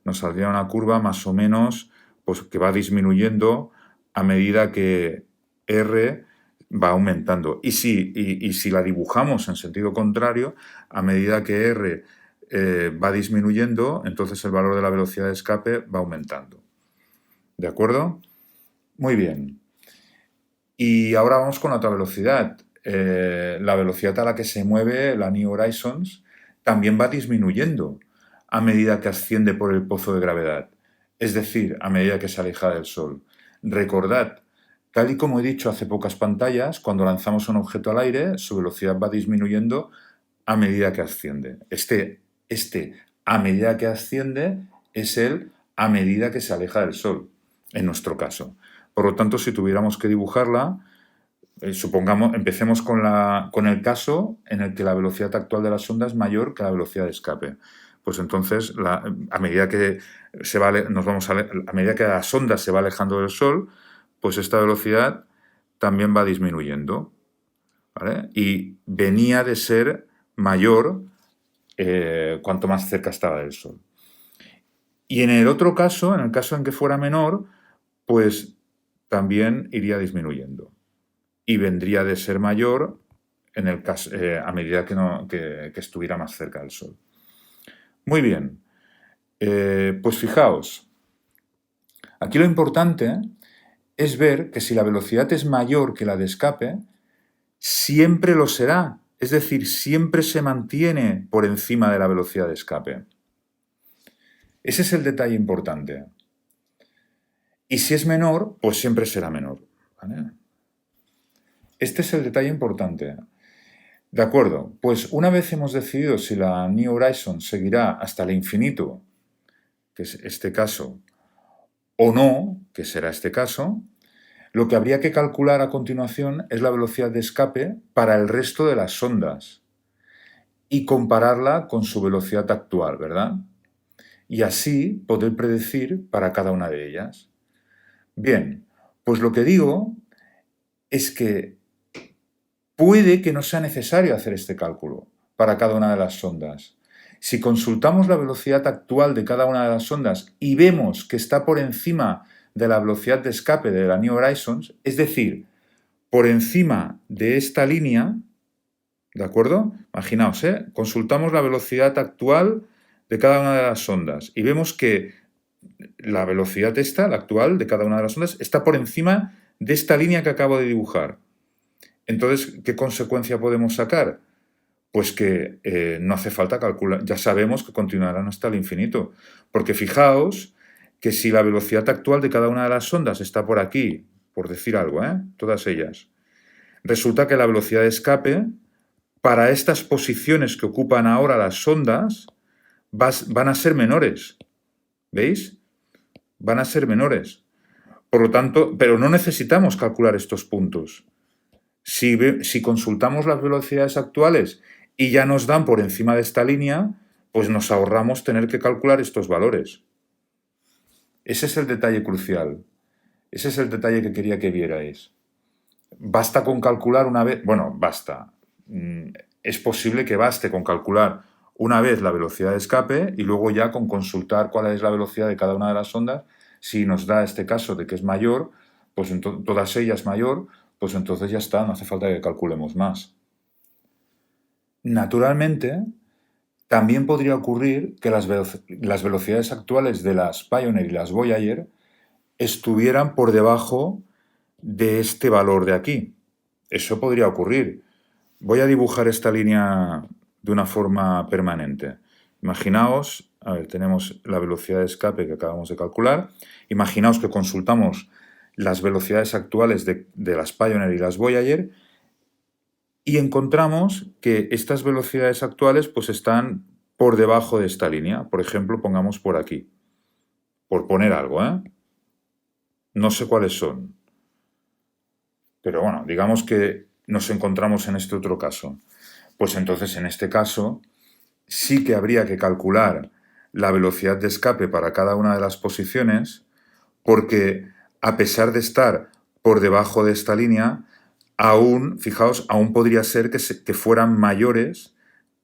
A: Nos saldría una curva más o menos pues, que va disminuyendo a medida que R va aumentando. Y si la dibujamos en sentido contrario, a medida que R va disminuyendo, entonces el valor de la velocidad de escape va aumentando. ¿De acuerdo? Muy bien. Y ahora vamos con la otra velocidad. La velocidad a la que se mueve la New Horizons también va disminuyendo a medida que asciende por el pozo de gravedad, es decir, a medida que se aleja del Sol. Recordad, tal y como he dicho hace pocas pantallas, cuando lanzamos un objeto al aire, su velocidad va disminuyendo a medida que asciende. Este a medida que asciende es el a medida que se aleja del Sol, en nuestro caso. Por lo tanto, si tuviéramos que dibujarla, empecemos con el caso en el que la velocidad actual de la sonda es mayor que la velocidad de escape. Pues entonces, a medida que a medida que la sonda se va alejando del Sol, pues esta velocidad también va disminuyendo. ¿vale? Y venía de ser mayor cuanto más cerca estaba del Sol. Y en el otro caso, en el caso en que fuera menor, pues también iría disminuyendo. Y vendría de ser mayor en el caso, a medida que estuviera más cerca del Sol. Muy bien. Pues fijaos, aquí lo importante es ver que si la velocidad es mayor que la de escape, siempre lo será. Es decir, siempre se mantiene por encima de la velocidad de escape. Ese es el detalle importante. Y si es menor, pues siempre será menor, ¿vale? Este es el detalle importante. De acuerdo, pues una vez hemos decidido si la New Horizons seguirá hasta el infinito, que es este caso, o no, que será este caso, lo que habría que calcular a continuación es la velocidad de escape para el resto de las sondas y compararla con su velocidad actual, ¿verdad? Y así poder predecir para cada una de ellas. Bien, pues lo que digo es que puede que no sea necesario hacer este cálculo para cada una de las sondas. Si consultamos la velocidad actual de cada una de las sondas y vemos que está por encima de la velocidad de escape de la New Horizons, es decir, por encima de esta línea, ¿de acuerdo? Imaginaos, consultamos la velocidad actual de cada una de las sondas y vemos que la velocidad esta, la actual de cada una de las sondas, está por encima de esta línea que acabo de dibujar. Entonces, ¿qué consecuencia podemos sacar? Pues que no hace falta calcular, ya sabemos que continuarán hasta el infinito. Porque fijaos que si la velocidad actual de cada una de las sondas está por aquí, por decir algo, todas ellas, resulta que la velocidad de escape para estas posiciones que ocupan ahora las sondas van a ser menores. ¿Veis? Van a ser menores. Por lo tanto, pero no necesitamos calcular estos puntos. Si consultamos las velocidades actuales y ya nos dan por encima de esta línea, pues nos ahorramos tener que calcular estos valores. Ese es el detalle crucial. Ese es el detalle que quería que vierais. Basta con calcular una vez, bueno, basta. Es posible que baste con calcular una vez la velocidad de escape y luego ya con consultar cuál es la velocidad de cada una de las sondas. Si nos da este caso de que es mayor, pues todas ellas mayor, pues entonces ya está, no hace falta que calculemos más. Naturalmente, también podría ocurrir que las velocidades actuales de las Pioneer y las Voyager estuvieran por debajo de este valor de aquí. Eso podría ocurrir. Voy a dibujar esta línea de una forma permanente. Imaginaos, a ver, tenemos la velocidad de escape que acabamos de calcular. Imaginaos que consultamos las velocidades actuales de las Pioneer y las Voyager y encontramos que estas velocidades actuales pues están por debajo de esta línea. Por ejemplo, pongamos por aquí. Por poner algo, No sé cuáles son. Pero bueno, digamos que nos encontramos en este otro caso. Pues entonces, en este caso, sí que habría que calcular la velocidad de escape para cada una de las posiciones, porque a pesar de estar por debajo de esta línea, aún, fijaos, aún podría ser que fueran mayores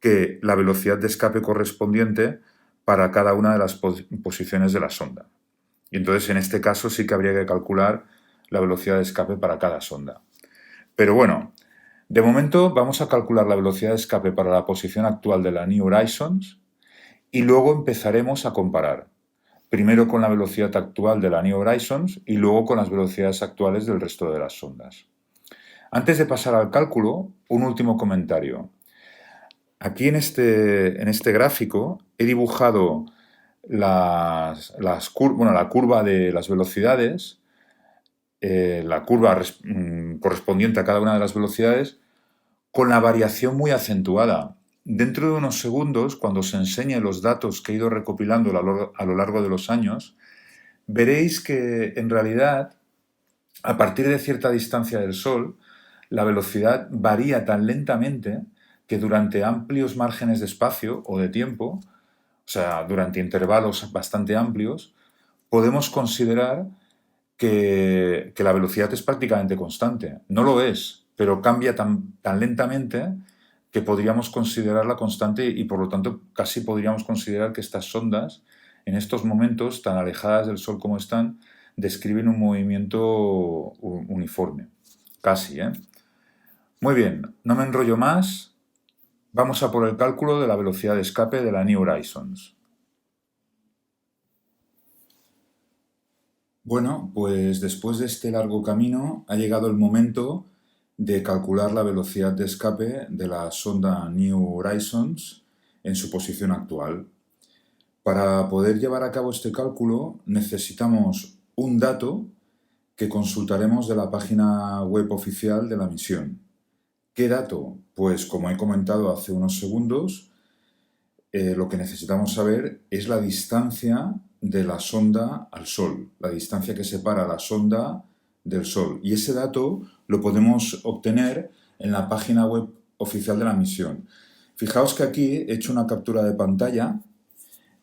A: que la velocidad de escape correspondiente para cada una de las posiciones de la sonda. Y entonces, en este caso, sí que habría que calcular la velocidad de escape para cada sonda. Pero bueno, de momento vamos a calcular la velocidad de escape para la posición actual de la New Horizons y luego empezaremos a comparar. Primero con la velocidad actual de la New Horizons y luego con las velocidades actuales del resto de las sondas. Antes de pasar al cálculo, un último comentario. Aquí en este gráfico he dibujado la curva de las velocidades, la curva correspondiente a cada una de las velocidades, con la variación muy acentuada. Dentro de unos segundos, cuando os enseñe los datos que he ido recopilando a lo largo de los años, veréis que en realidad, a partir de cierta distancia del Sol, la velocidad varía tan lentamente que durante amplios márgenes de espacio o de tiempo, o sea, durante intervalos bastante amplios, podemos considerar que la velocidad es prácticamente constante. No lo es. pero cambia tan lentamente que podríamos considerarla constante y por lo tanto casi podríamos considerar que estas sondas, en estos momentos tan alejadas del Sol como están, describen un movimiento uniforme. Casi, ¿eh? Muy bien, no me enrollo más. Vamos a por el cálculo de la velocidad de escape de la New Horizons. Bueno, pues después de este largo camino ha llegado el momento de calcular la velocidad de escape de la sonda New Horizons en su posición actual. Para poder llevar a cabo este cálculo necesitamos un dato que consultaremos de la página web oficial de la misión. ¿Qué dato? Pues como he comentado hace unos segundos, lo que necesitamos saber es la distancia de la sonda al Sol, la distancia que separa la sonda del Sol. Y ese dato lo podemos obtener en la página web oficial de la misión. Fijaos que aquí he hecho una captura de pantalla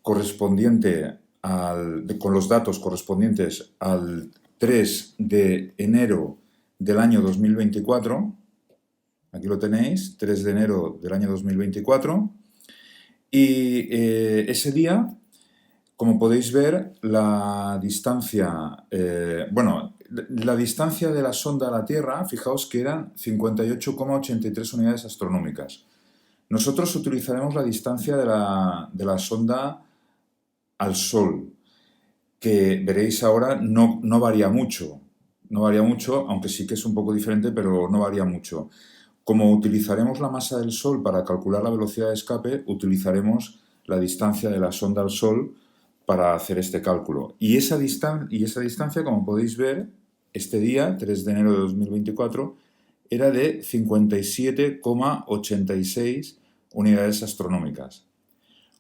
A: correspondiente con los datos correspondientes al 3 de enero del año 2024. Aquí lo tenéis, 3 de enero del año 2024. Y ese día, como podéis ver, la distancia, la distancia de la sonda a la Tierra, fijaos que eran 58,83 unidades astronómicas. Nosotros utilizaremos la distancia de la sonda al Sol, que veréis ahora no varía mucho. No varía mucho, aunque sí que es un poco diferente, pero no varía mucho. Como utilizaremos la masa del Sol para calcular la velocidad de escape, utilizaremos la distancia de la sonda al Sol para hacer este cálculo. Y esa distancia, como podéis ver, este día, 3 de enero de 2024, era de 57,86 unidades astronómicas.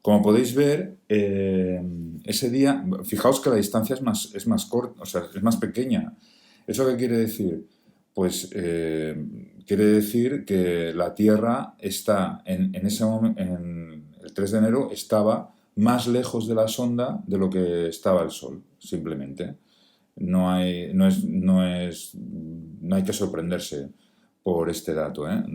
A: Como podéis ver, ese día, fijaos que la distancia es más corta, o sea, es más pequeña. ¿Eso qué quiere decir? Pues quiere decir que la Tierra está en ese momento, en el 3 de enero, estaba más lejos de la sonda de lo que estaba el Sol, simplemente. No hay que sorprenderse por este dato, ¿eh?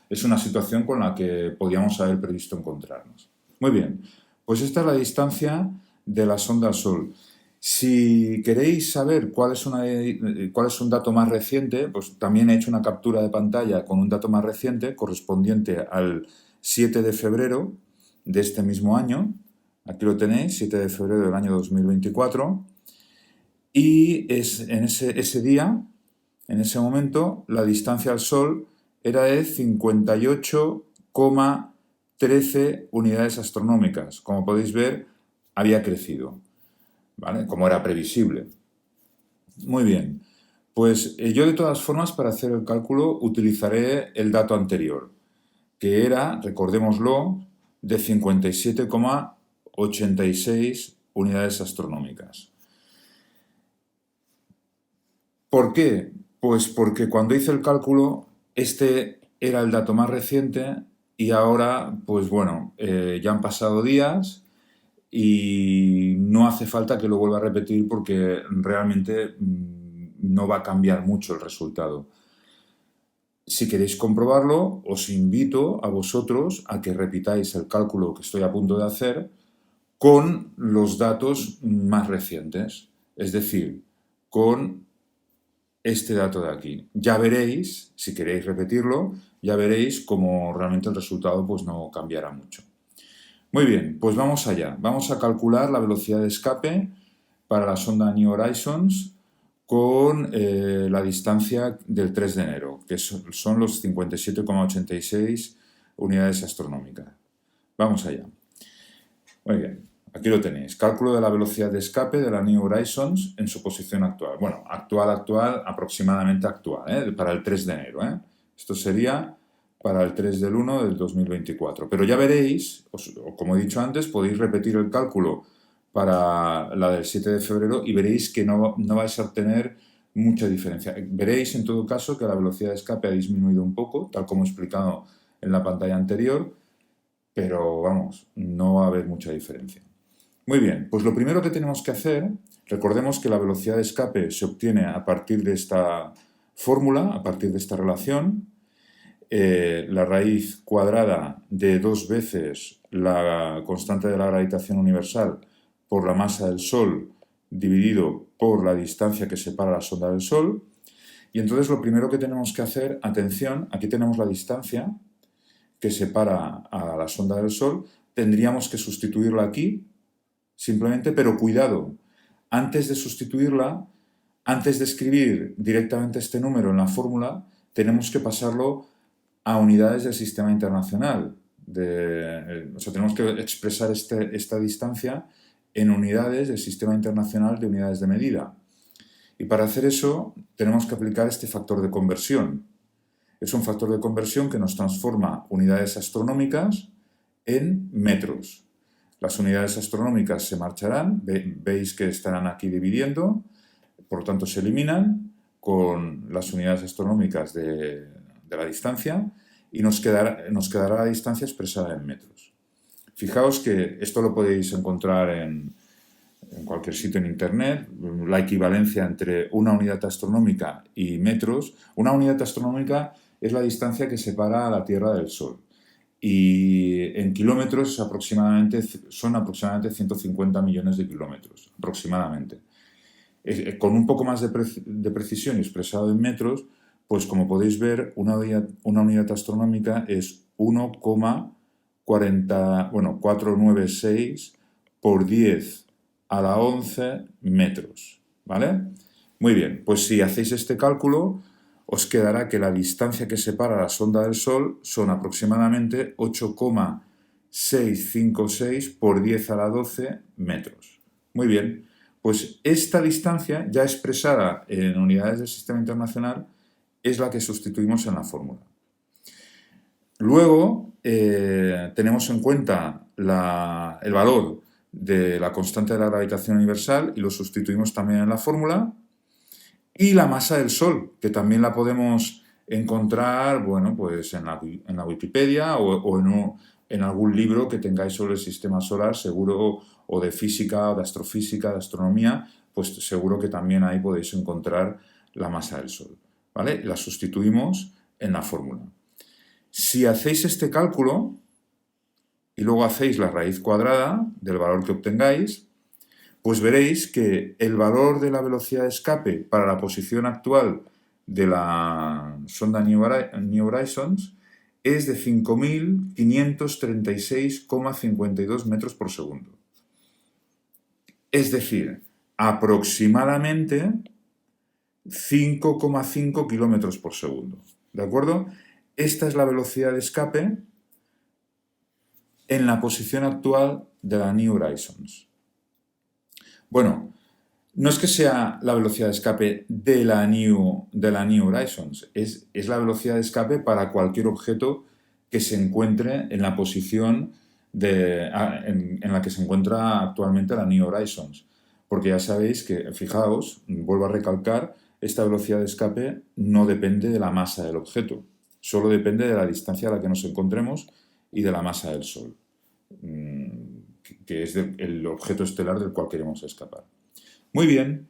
A: Es una situación con la que podíamos haber previsto encontrarnos. Muy bien, pues esta es la distancia de la sonda al Sol. Si queréis saber cuál es un dato más reciente, pues también he hecho una captura de pantalla con un dato más reciente correspondiente al 7 de febrero de este mismo año. Aquí lo tenéis, 7 de febrero del año 2024. Y en ese día, en ese momento, la distancia al Sol era de 58,13 unidades astronómicas. Como podéis ver, había crecido, ¿vale? Como era previsible. Muy bien. Pues yo de todas formas para hacer el cálculo utilizaré el dato anterior, que era, recordémoslo, de 57,86 unidades astronómicas. ¿Por qué? Pues porque cuando hice el cálculo, este era el dato más reciente y ahora, pues bueno, ya han pasado días y no hace falta que lo vuelva a repetir porque realmente no va a cambiar mucho el resultado. Si queréis comprobarlo, os invito a vosotros a que repitáis el cálculo que estoy a punto de hacer con los datos más recientes, es decir, con este dato de aquí. Ya veréis, si queréis repetirlo, ya veréis cómo realmente el resultado pues no cambiará mucho. Muy bien, pues vamos allá. Vamos a calcular la velocidad de escape para la sonda New Horizons con la distancia del 3 de enero, que son los 57,86 unidades astronómicas. Vamos allá. Muy bien, aquí lo tenéis. Cálculo de la velocidad de escape de la New Horizons en su posición actual. Bueno, actual, aproximadamente actual, para el 3 de enero. Esto sería para el 3 del 1 del 2024. Pero ya veréis, como he dicho antes, podéis repetir el cálculo para la del 7 de febrero y veréis que no vais a obtener mucha diferencia. Veréis en todo caso que la velocidad de escape ha disminuido un poco, tal como he explicado en la pantalla anterior, pero vamos, no va a haber mucha diferencia. Muy bien, pues lo primero que tenemos que hacer, recordemos que la velocidad de escape se obtiene a partir de esta fórmula, a partir de esta relación, la raíz cuadrada de 2 veces la constante de la gravitación universal por la masa del Sol dividido por la distancia que separa la sonda del Sol. Y entonces lo primero que tenemos que hacer, atención, aquí tenemos la distancia que separa a la sonda del Sol, tendríamos que sustituirla aquí, simplemente, pero cuidado, antes de sustituirla, antes de escribir directamente este número en la fórmula, tenemos que pasarlo a unidades del sistema internacional. O sea, tenemos que expresar esta distancia en unidades del sistema internacional de unidades de medida. Y para hacer eso tenemos que aplicar este factor de conversión. Es un factor de conversión que nos transforma unidades astronómicas en metros. Las unidades astronómicas se marcharán, veis que estarán aquí dividiendo, por lo tanto se eliminan con las unidades astronómicas de la distancia y nos quedará la distancia expresada en metros. Fijaos que esto lo podéis encontrar en cualquier sitio en Internet, la equivalencia entre una unidad astronómica y metros. Una unidad astronómica es la distancia que separa a la Tierra del Sol. Y en kilómetros son aproximadamente 150 millones de kilómetros, aproximadamente. Con un poco más de precisión y expresado en metros, pues como podéis ver, una unidad astronómica es 496 por 10 a la 11 metros, ¿vale? Muy bien, pues si hacéis este cálculo, os quedará que la distancia que separa la sonda del Sol son aproximadamente 8,656 por 10 a la 12 metros. Muy bien, pues esta distancia, ya expresada en unidades del sistema internacional, es la que sustituimos en la fórmula. Luego, tenemos en cuenta el valor de la constante de la gravitación universal y lo sustituimos también en la fórmula. Y la masa del Sol, que también la podemos encontrar, bueno, pues en la Wikipedia o en algún libro que tengáis sobre el sistema solar, seguro, o de física, o de astrofísica, de astronomía, pues seguro que también ahí podéis encontrar la masa del Sol, ¿vale? La sustituimos en la fórmula. Si hacéis este cálculo y luego hacéis la raíz cuadrada del valor que obtengáis, pues veréis que el valor de la velocidad de escape para la posición actual de la sonda New Horizons es de 5.536,52 metros por segundo. Es decir, aproximadamente 5,5 kilómetros por segundo. ¿De acuerdo? Esta es la velocidad de escape en la posición actual de la New Horizons. Bueno, no es que sea la velocidad de escape de la New Horizons, es la velocidad de escape para cualquier objeto que se encuentre en la posición en la que se encuentra actualmente la New Horizons. Porque ya sabéis que, fijaos, vuelvo a recalcar, esta velocidad de escape no depende de la masa del objeto, solo depende de la distancia a la que nos encontremos y de la masa del Sol, que es el objeto estelar del cual queremos escapar. Muy bien,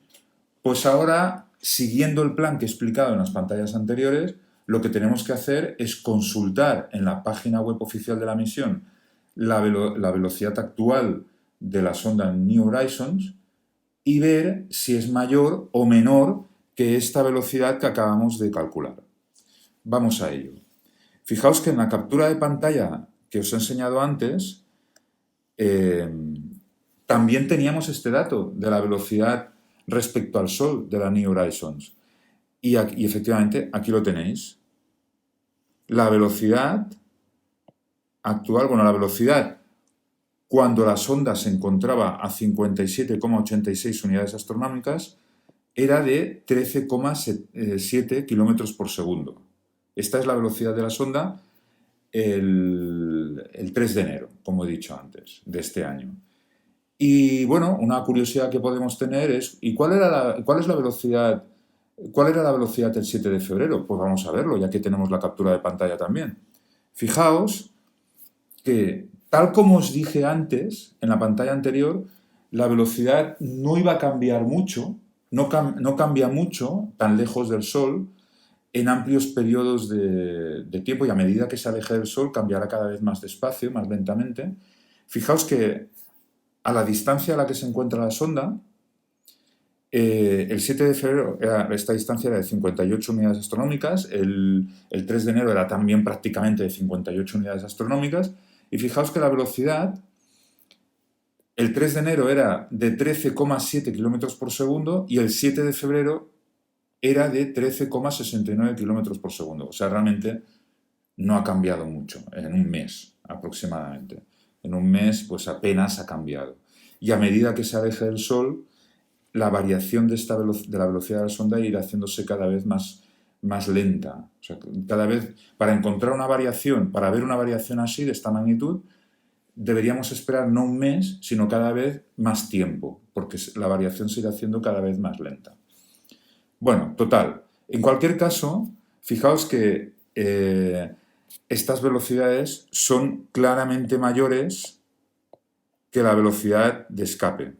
A: pues ahora, siguiendo el plan que he explicado en las pantallas anteriores, lo que tenemos que hacer es consultar en la página web oficial de la misión la velocidad actual de la sonda New Horizons y ver si es mayor o menor que esta velocidad que acabamos de calcular. Vamos a ello. Fijaos que en la captura de pantalla que os he enseñado antes, también teníamos este dato de la velocidad respecto al Sol de la New Horizons. Y efectivamente, aquí lo tenéis. La velocidad actual, bueno, la velocidad cuando la sonda se encontraba a 57,86 unidades astronómicas era de 13,7 kilómetros por segundo. Esta es la velocidad de la sonda el 3 de enero, como he dicho antes, de este año. Y bueno, una curiosidad que podemos tener es, ¿y cuál era la velocidad el 7 de febrero? Pues vamos a verlo, ya que tenemos la captura de pantalla también. Fijaos que, tal como os dije antes, en la pantalla anterior, la velocidad no iba a cambiar mucho, no cambia mucho tan lejos del Sol en amplios periodos de tiempo, y a medida que se aleje del Sol cambiará cada vez más despacio, más lentamente. Fijaos que a la distancia a la que se encuentra la sonda, el 7 de febrero esta distancia era de 58 unidades astronómicas, el 3 de enero era también prácticamente de 58 unidades astronómicas, y fijaos que la velocidad, el 3 de enero era de 13,7 kilómetros por segundo y el 7 de febrero era de 13,69 kilómetros por segundo. O sea, realmente no ha cambiado mucho, en un mes aproximadamente. En un mes, pues apenas ha cambiado. Y a medida que se aleje del Sol, la variación de la velocidad de la sonda irá haciéndose cada vez más lenta. O sea, cada vez, para encontrar una variación, para ver una variación así, de esta magnitud, deberíamos esperar no un mes, sino cada vez más tiempo, porque la variación se irá haciendo cada vez más lenta. Bueno, total. En cualquier caso, fijaos que estas velocidades son claramente mayores que la velocidad de escape.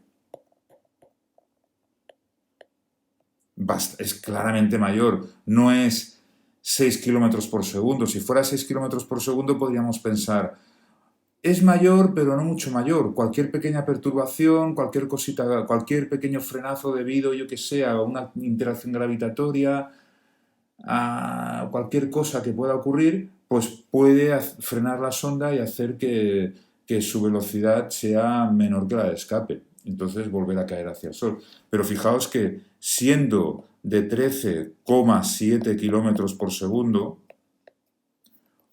A: Es claramente mayor, no es 6 kilómetros por segundo. Si fuera 6 kilómetros por segundo podríamos pensar, es mayor pero no mucho mayor. Cualquier pequeña perturbación, cualquier cosita, cualquier pequeño frenazo debido, yo que sé, a una interacción gravitatoria, a cualquier cosa que pueda ocurrir, pues puede frenar la sonda y hacer que su velocidad sea menor que la de escape. Entonces volver a caer hacia el Sol. Pero fijaos que siendo de 13,7 kilómetros por segundo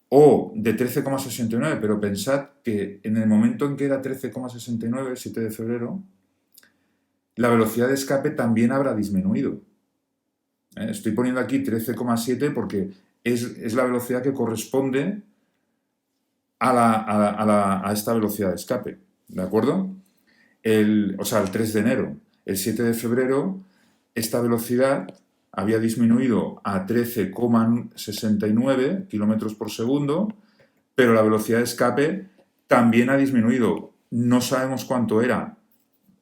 A: o de 13,69, pero pensad que en el momento en que era 13,69, el 7 de febrero, la velocidad de escape también habrá disminuido. Estoy poniendo aquí 13,7 porque es la velocidad que corresponde a esta velocidad de escape, ¿de acuerdo? O sea, el 3 de enero. El 7 de febrero, esta velocidad había disminuido a 13,69 kilómetros por segundo, pero la velocidad de escape también ha disminuido. No sabemos cuánto era.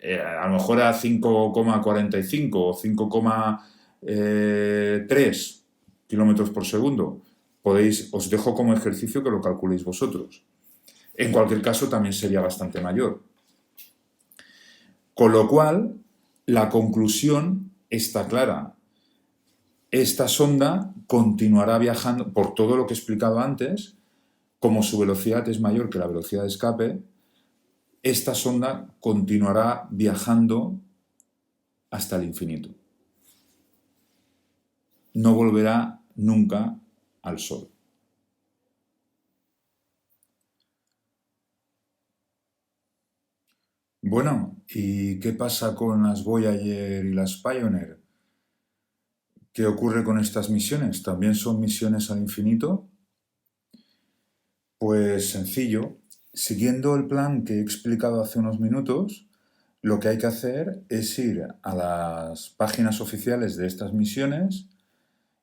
A: A lo mejor era 5,45 o 5,3 kilómetros por segundo. Os dejo como ejercicio que lo calculéis vosotros. En cualquier caso, también sería bastante mayor. Con lo cual, la conclusión está clara. Esta sonda continuará viajando, por todo lo que he explicado antes, como su velocidad es mayor que la velocidad de escape, esta sonda continuará viajando hasta el infinito. No volverá nunca al Sol. Bueno, ¿y qué pasa con las Voyager y las Pioneer? ¿Qué ocurre con estas misiones? ¿También son misiones al infinito? Pues sencillo. Siguiendo el plan que he explicado hace unos minutos, lo que hay que hacer es ir a las páginas oficiales de estas misiones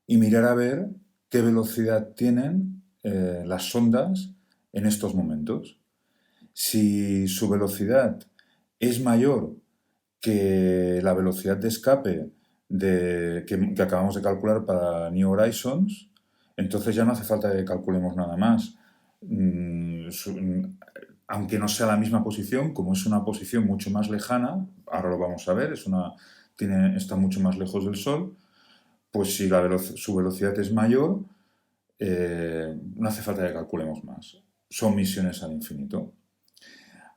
A: y mirar a ver qué velocidad tienen las sondas en estos momentos. Si su velocidad es mayor que la velocidad de escape que acabamos de calcular para New Horizons, entonces ya no hace falta que calculemos nada más. Aunque no sea la misma posición, como es una posición mucho más lejana, ahora lo vamos a ver, está mucho más lejos del Sol, pues si su velocidad es mayor, no hace falta que calculemos más. Son misiones al infinito.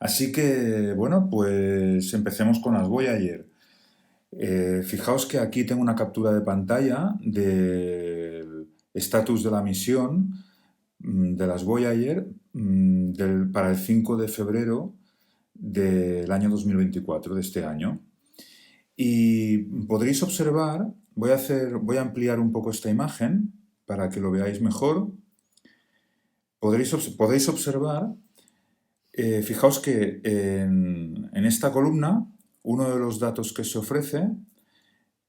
A: Así que, bueno, pues empecemos con las Voyager. Fijaos que aquí tengo una captura de pantalla del estatus de la misión de las Voyager para el 5 de febrero del año 2024, de este año. Y podréis observar, voy a ampliar un poco esta imagen para que lo veáis mejor. Podéis observar, fijaos que en esta columna, uno de los datos que se ofrece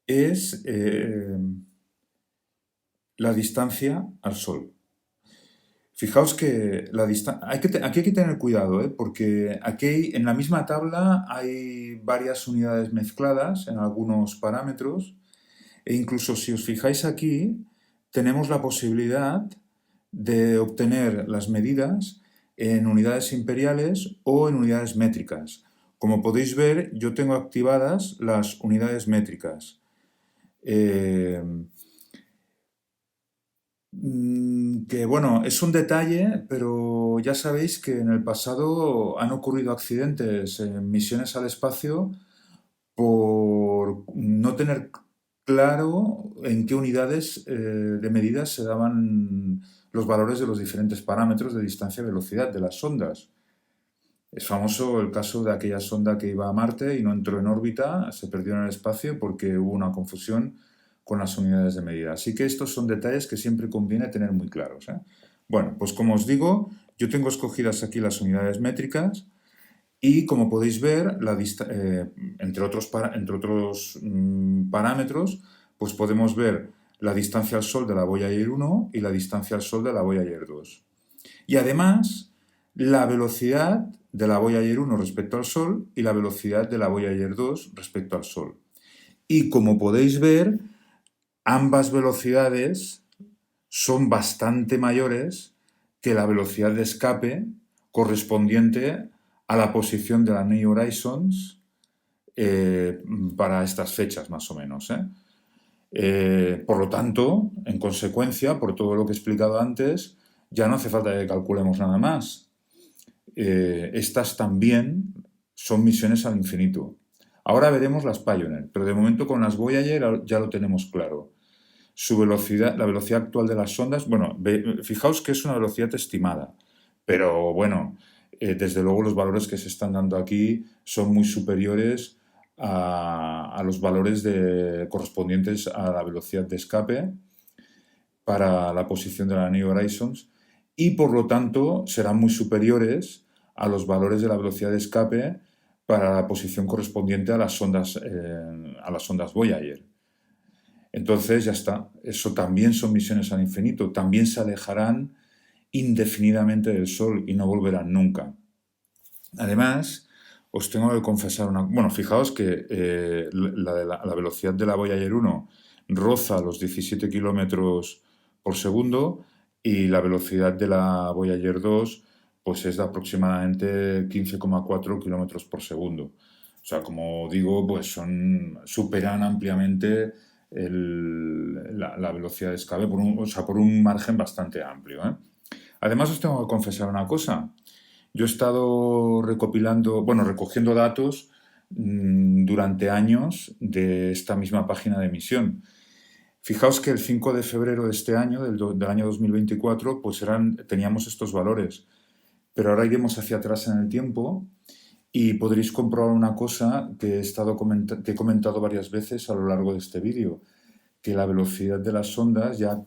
A: es la distancia al Sol. Fijaos que aquí hay que tener cuidado, ¿eh? Porque en la misma tabla hay varias unidades mezcladas en algunos parámetros e incluso si os fijáis aquí, tenemos la posibilidad de obtener las medidas en unidades imperiales o en unidades métricas. Como podéis ver, yo tengo activadas las unidades métricas. Eh, que bueno, es un detalle, pero ya sabéis que en el pasado han ocurrido accidentes en misiones al espacio por no tener claro en qué unidades de medida se daban los valores de los diferentes parámetros de distancia y velocidad de las sondas. Es famoso el caso de aquella sonda que iba a Marte y no entró en órbita, se perdió en el espacio porque hubo una confusión con las unidades de medida. Así que estos son detalles que siempre conviene tener muy claros, ¿eh? Bueno, pues como os digo, yo tengo escogidas aquí las unidades métricas y como podéis ver, entre otros parámetros, pues podemos ver la distancia al Sol de la Voyager 1 y la distancia al Sol de la Voyager 2. Y además, la velocidad de la Voyager 1 respecto al Sol y la velocidad de la Voyager 2 respecto al Sol. Y como podéis ver, ambas velocidades son bastante mayores que la velocidad de escape correspondiente a la posición de la New Horizons para estas fechas, más o menos, ¿eh? Por lo tanto, en consecuencia, por todo lo que he explicado antes, ya no hace falta que calculemos nada más. Estas también son misiones al infinito. Ahora veremos las Pioneer, pero de momento con las Voyager ya lo tenemos claro. Su velocidad, la velocidad actual de las sondas, bueno, fijaos que es una velocidad estimada, pero bueno, desde luego los valores que se están dando aquí son muy superiores a los valores correspondientes a la velocidad de escape para la posición de la New Horizons y por lo tanto serán muy superiores a los valores de la velocidad de escape para la posición correspondiente a las sondas Voyager. Entonces ya está, eso también son misiones al infinito, también se alejarán indefinidamente del Sol y no volverán nunca. Además, os tengo que confesar una... Bueno, fijaos que la velocidad de la Voyager 1 roza los 17 kilómetros por segundo y la velocidad de la Voyager 2 pues es de aproximadamente 15,4 kilómetros por segundo. O sea, como digo, pues superan ampliamente la velocidad de escape por un margen bastante amplio, ¿eh? Además, os tengo que confesar una cosa. Yo he estado recogiendo datos durante años de esta misma página de emisión. Fijaos que el 5 de febrero de este año, del año 2024, pues teníamos estos valores. Pero ahora iremos hacia atrás en el tiempo y podréis comprobar una cosa que que he comentado varias veces a lo largo de este vídeo, que la velocidad de las ondas ya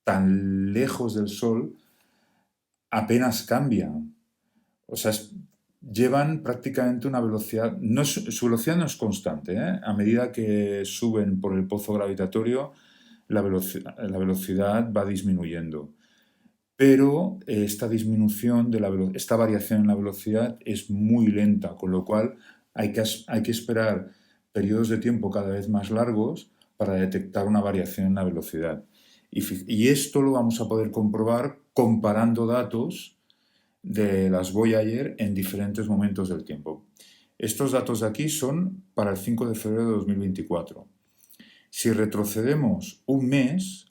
A: tan lejos del Sol apenas cambia. O sea, llevan prácticamente una velocidad, su velocidad no es constante, ¿eh? A medida que suben por el pozo gravitatorio, la velocidad va disminuyendo. Pero esta disminución esta variación en la velocidad es muy lenta, con lo cual hay que esperar periodos de tiempo cada vez más largos para detectar una variación en la velocidad. Y esto lo vamos a poder comprobar comparando datos de las Voyager en diferentes momentos del tiempo. Estos datos de aquí son para el 5 de febrero de 2024. Si retrocedemos un mes,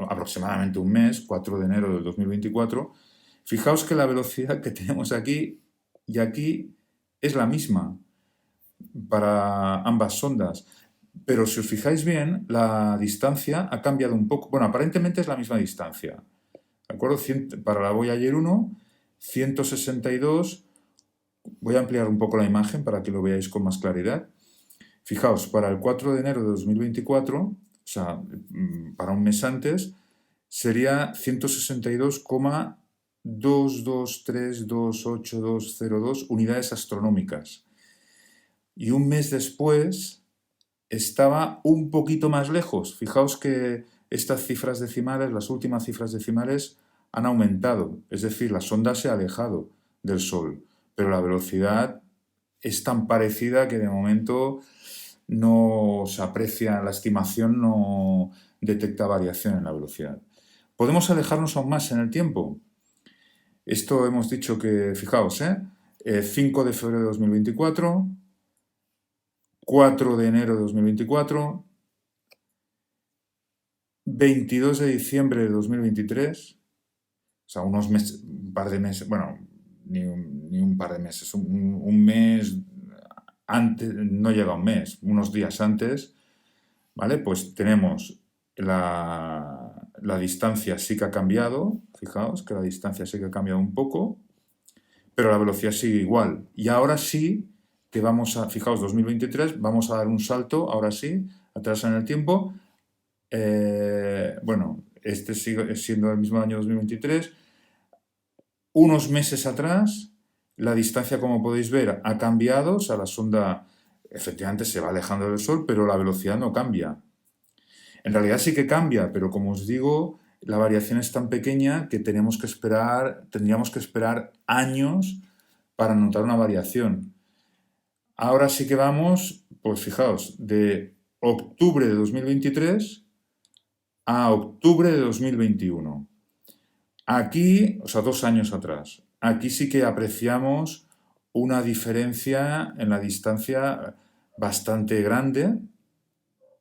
A: aproximadamente un mes, 4 de enero del 2024, fijaos que la velocidad que tenemos aquí y aquí es la misma para ambas sondas. Pero si os fijáis bien, la distancia ha cambiado un poco. Bueno, aparentemente es la misma distancia. ¿De acuerdo? Para la Voyager 1, 162. Voy a ampliar un poco la imagen para que lo veáis con más claridad. Fijaos, para el 4 de enero de 2024, o sea, para un mes antes, sería 162,22328202 unidades astronómicas. Y un mes después estaba un poquito más lejos. Fijaos que estas cifras decimales, las últimas cifras decimales, han aumentado, es decir, la sonda se ha alejado del Sol, pero la velocidad es tan parecida que de momento no se aprecia, la estimación no detecta variación en la velocidad. ¿Podemos alejarnos aún más en el tiempo? Esto hemos dicho que, fijaos, 5 de febrero de 2024, 4 de enero de 2024, 22 de diciembre de 2023, o sea, unos meses, un par de meses, bueno, ni un par de meses, un mes antes, no llega a un mes, unos días antes, ¿vale? Pues tenemos la distancia sí que ha cambiado, fijaos que la distancia sí que ha cambiado un poco, pero la velocidad sigue igual. Y ahora sí que vamos a, fijaos, 2023, vamos a dar un salto, ahora sí, atrás en el tiempo. Bueno, este sigue siendo el mismo año 2023. Unos meses atrás, la distancia, como podéis ver, ha cambiado, o sea, la sonda efectivamente se va alejando del Sol, pero la velocidad no cambia. En realidad sí que cambia, pero como os digo, la variación es tan pequeña que tendríamos que esperar años para notar una variación. Ahora sí que vamos, pues fijaos, de octubre de 2023 a octubre de 2021. Aquí, o sea, 2 años atrás, aquí sí que apreciamos una diferencia en la distancia bastante grande,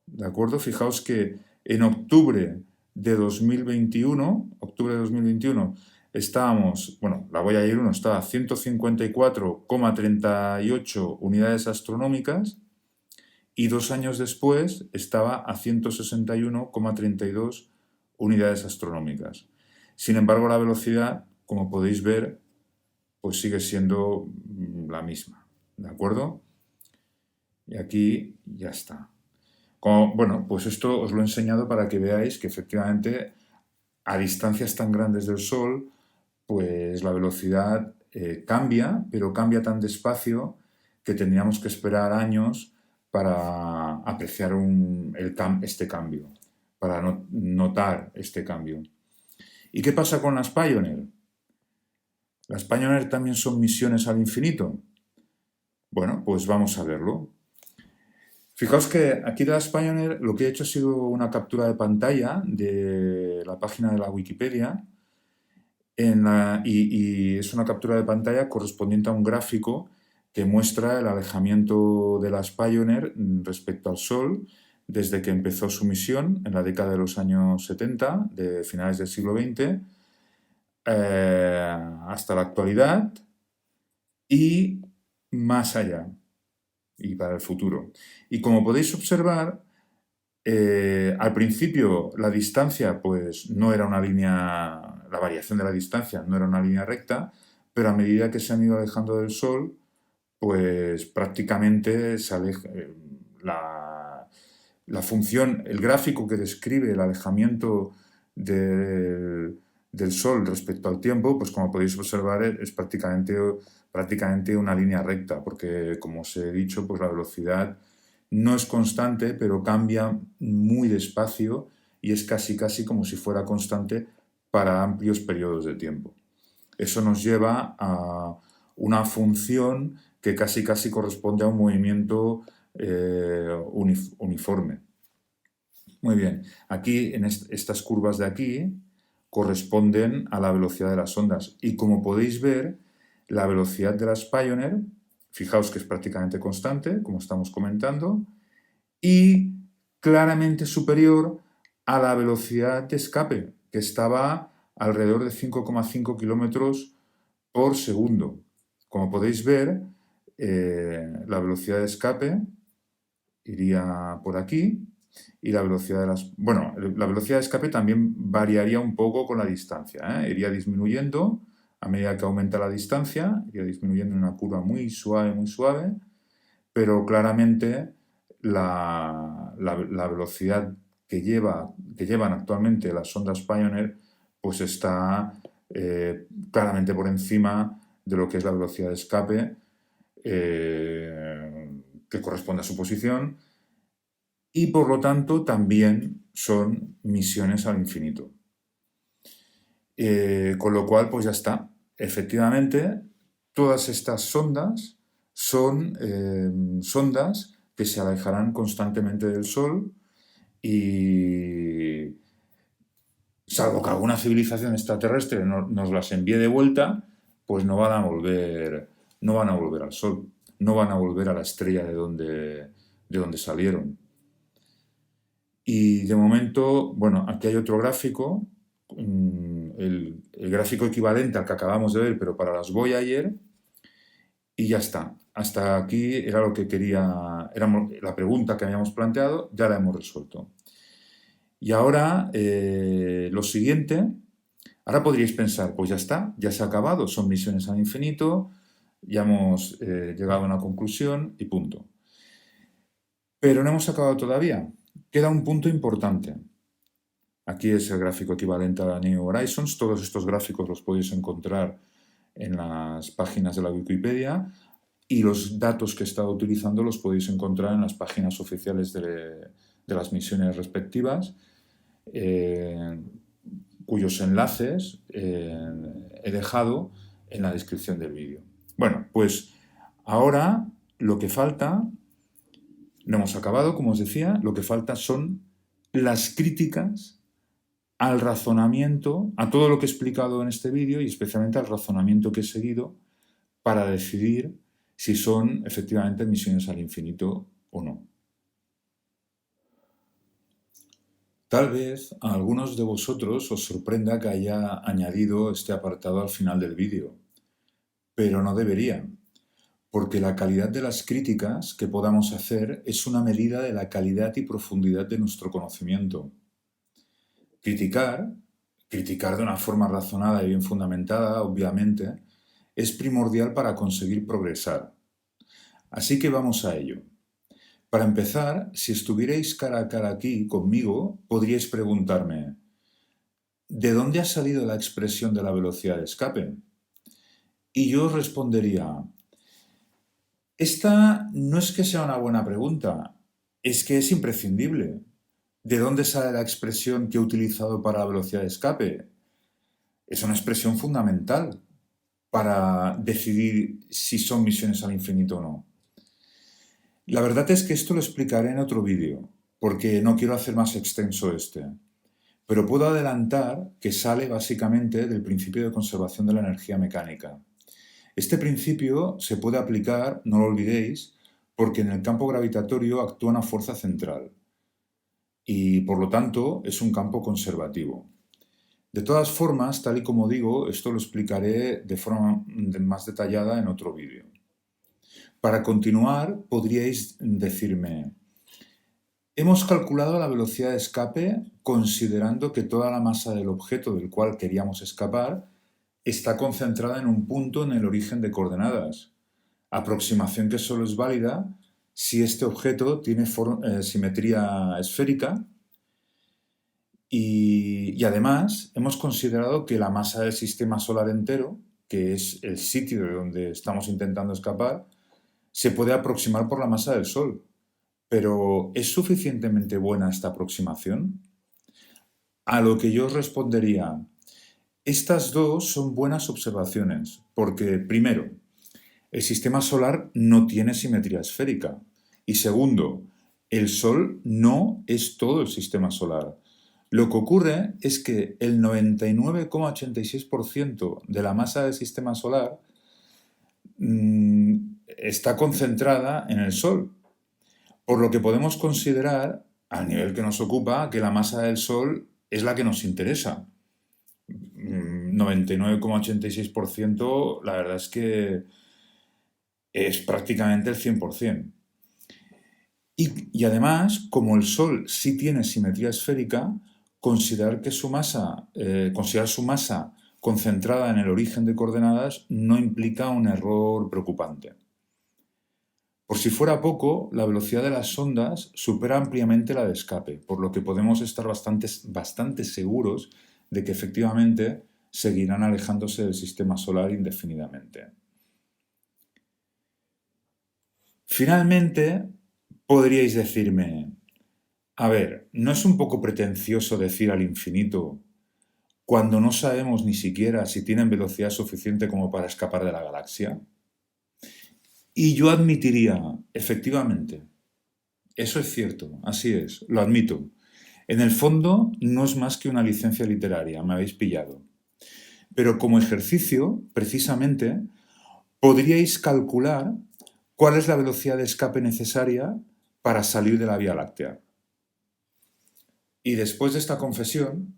A: ¿de acuerdo? Fijaos que en octubre de 2021 estábamos, bueno, la Voyager 1 estaba a 154,38 unidades astronómicas y 2 años después estaba a 161,32 unidades astronómicas. Sin embargo, la velocidad, como podéis ver, pues sigue siendo la misma, ¿de acuerdo? Y aquí ya está. Bueno, pues esto os lo he enseñado para que veáis que efectivamente a distancias tan grandes del Sol, pues la velocidad cambia, pero cambia tan despacio que tendríamos que esperar años para apreciar este cambio, para notar este cambio. ¿Y qué pasa con las Pioneer? ¿Las Pioneer también son misiones al infinito? Bueno, pues vamos a verlo. Fijaos que aquí de las Pioneer lo que he hecho ha sido una captura de pantalla de la página de la Wikipedia y es una captura de pantalla correspondiente a un gráfico que muestra el alejamiento de las Pioneer respecto al Sol desde que empezó su misión en la década de los años 70, de finales del siglo XX, hasta la actualidad y más allá, y para el futuro. Y como podéis observar, al principio la distancia pues no era una línea, la variación de la distancia no era una línea recta, pero a medida que se han ido alejando del Sol, pues prácticamente se aleja, la función, el gráfico que describe el alejamiento del Sol respecto al tiempo, pues como podéis observar es prácticamente una línea recta, porque como os he dicho, pues la velocidad no es constante, pero cambia muy despacio y es casi como si fuera constante para amplios periodos de tiempo. Eso nos lleva a una función que casi corresponde a un movimiento uniforme. Muy bien, aquí en estas curvas de aquí corresponden a la velocidad de las ondas y como podéis ver, la velocidad de las Pioneer, fijaos que es prácticamente constante, como estamos comentando, y claramente superior a la velocidad de escape, que estaba alrededor de 5,5 kilómetros por segundo. Como podéis ver, la velocidad de escape iría por aquí y la velocidad la velocidad de escape también variaría un poco con la distancia, iría disminuyendo a medida que aumenta la distancia, iría disminuyendo en una curva muy suave, pero claramente la velocidad que llevan actualmente las sondas Pioneer pues está claramente por encima de lo que es la velocidad de escape que corresponde a su posición y por lo tanto también son misiones al infinito. Con lo cual, pues ya está. Efectivamente, todas estas sondas son sondas que se alejarán constantemente del Sol y, salvo que alguna civilización extraterrestre nos las envíe de vuelta, pues no van a volver al Sol, no van a volver a la estrella de donde salieron. Y de momento, bueno, aquí hay otro gráfico, el gráfico equivalente al que acabamos de ver, pero para las Voyager, y ya está. Hasta aquí era lo que quería, era la pregunta que habíamos planteado, ya la hemos resuelto. Y ahora, lo siguiente, ahora podríais pensar, pues ya está, ya se ha acabado, son misiones al infinito, ya hemos llegado a una conclusión y punto. Pero no hemos acabado todavía. Queda un punto importante. Aquí es el gráfico equivalente a la New Horizons. Todos estos gráficos los podéis encontrar en las páginas de la Wikipedia y los datos que he estado utilizando los podéis encontrar en las páginas oficiales de las misiones respectivas, cuyos enlaces he dejado en la descripción del vídeo. Bueno, pues ahora lo que falta, no hemos acabado, como os decía, lo que falta son las críticas al razonamiento, a todo lo que he explicado en este vídeo y especialmente al razonamiento que he seguido para decidir si son efectivamente misiones al infinito o no. Tal vez a algunos de vosotros os sorprenda que haya añadido este apartado al final del vídeo, pero no debería, porque la calidad de las críticas que podamos hacer es una medida de la calidad y profundidad de nuestro conocimiento. Criticar, criticar de una forma razonada y bien fundamentada, obviamente, es primordial para conseguir progresar. Así que vamos a ello. Para empezar, si estuvierais cara a cara aquí conmigo, podríais preguntarme, ¿de dónde ha salido la expresión de la velocidad de escape? Y yo os respondería, esta no es que sea una buena pregunta, es que es imprescindible. ¿De dónde sale la expresión que he utilizado para la velocidad de escape? Es una expresión fundamental para decidir si son misiones al infinito o no. La verdad es que esto lo explicaré en otro vídeo, porque no quiero hacer más extenso este. Pero puedo adelantar que sale básicamente del principio de conservación de la energía mecánica. Este principio se puede aplicar, no lo olvidéis, porque en el campo gravitatorio actúa una fuerza central y por lo tanto es un campo conservativo. De todas formas, tal y como digo, esto lo explicaré de forma más detallada en otro vídeo. Para continuar, podríais decirme, hemos calculado la velocidad de escape considerando que toda la masa del objeto del cual queríamos escapar está concentrada en un punto en el origen de coordenadas, aproximación que solo es válida si este objeto tiene simetría esférica y además hemos considerado que la masa del sistema solar entero, que es el sitio de donde estamos intentando escapar, se puede aproximar por la masa del Sol. Pero ¿es suficientemente buena esta aproximación? A lo que yo os respondería, estas dos son buenas observaciones, porque primero, el sistema solar no tiene simetría esférica. Y segundo, el Sol no es todo el sistema solar. Lo que ocurre es que el 99,86% de la masa del sistema solar está concentrada en el Sol. Por lo que podemos considerar, al nivel que nos ocupa, que la masa del Sol es la que nos interesa. 99,86%, la verdad es que es prácticamente el 100%. Y además, como el Sol sí tiene simetría esférica, considerar su masa concentrada en el origen de coordenadas no implica un error preocupante. Por si fuera poco, la velocidad de las ondas supera ampliamente la de escape, por lo que podemos estar bastante seguros de que efectivamente seguirán alejándose del sistema solar indefinidamente. Finalmente, podríais decirme, a ver, ¿no es un poco pretencioso decir al infinito cuando no sabemos ni siquiera si tienen velocidad suficiente como para escapar de la galaxia? Y yo admitiría, efectivamente, eso es cierto, así es, lo admito. En el fondo no es más que una licencia literaria, me habéis pillado. Pero como ejercicio, precisamente, podríais calcular cuál es la velocidad de escape necesaria para salir de la Vía Láctea. Y después de esta confesión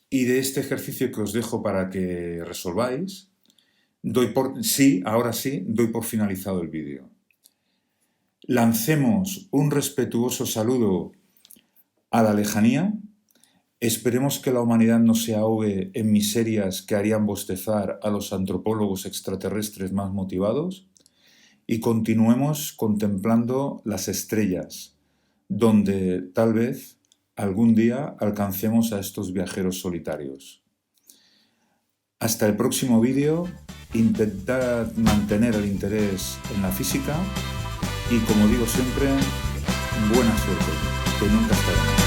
A: y de este ejercicio que os dejo para que resolváis, ahora sí, doy por finalizado el vídeo. Lancemos un respetuoso saludo a la lejanía. Esperemos que la humanidad no se ahogue en miserias que harían bostezar a los antropólogos extraterrestres más motivados y continuemos contemplando las estrellas, donde tal vez algún día alcancemos a estos viajeros solitarios. Hasta el próximo vídeo, intentad mantener el interés en la física y, como digo siempre, buena suerte, que nunca estará.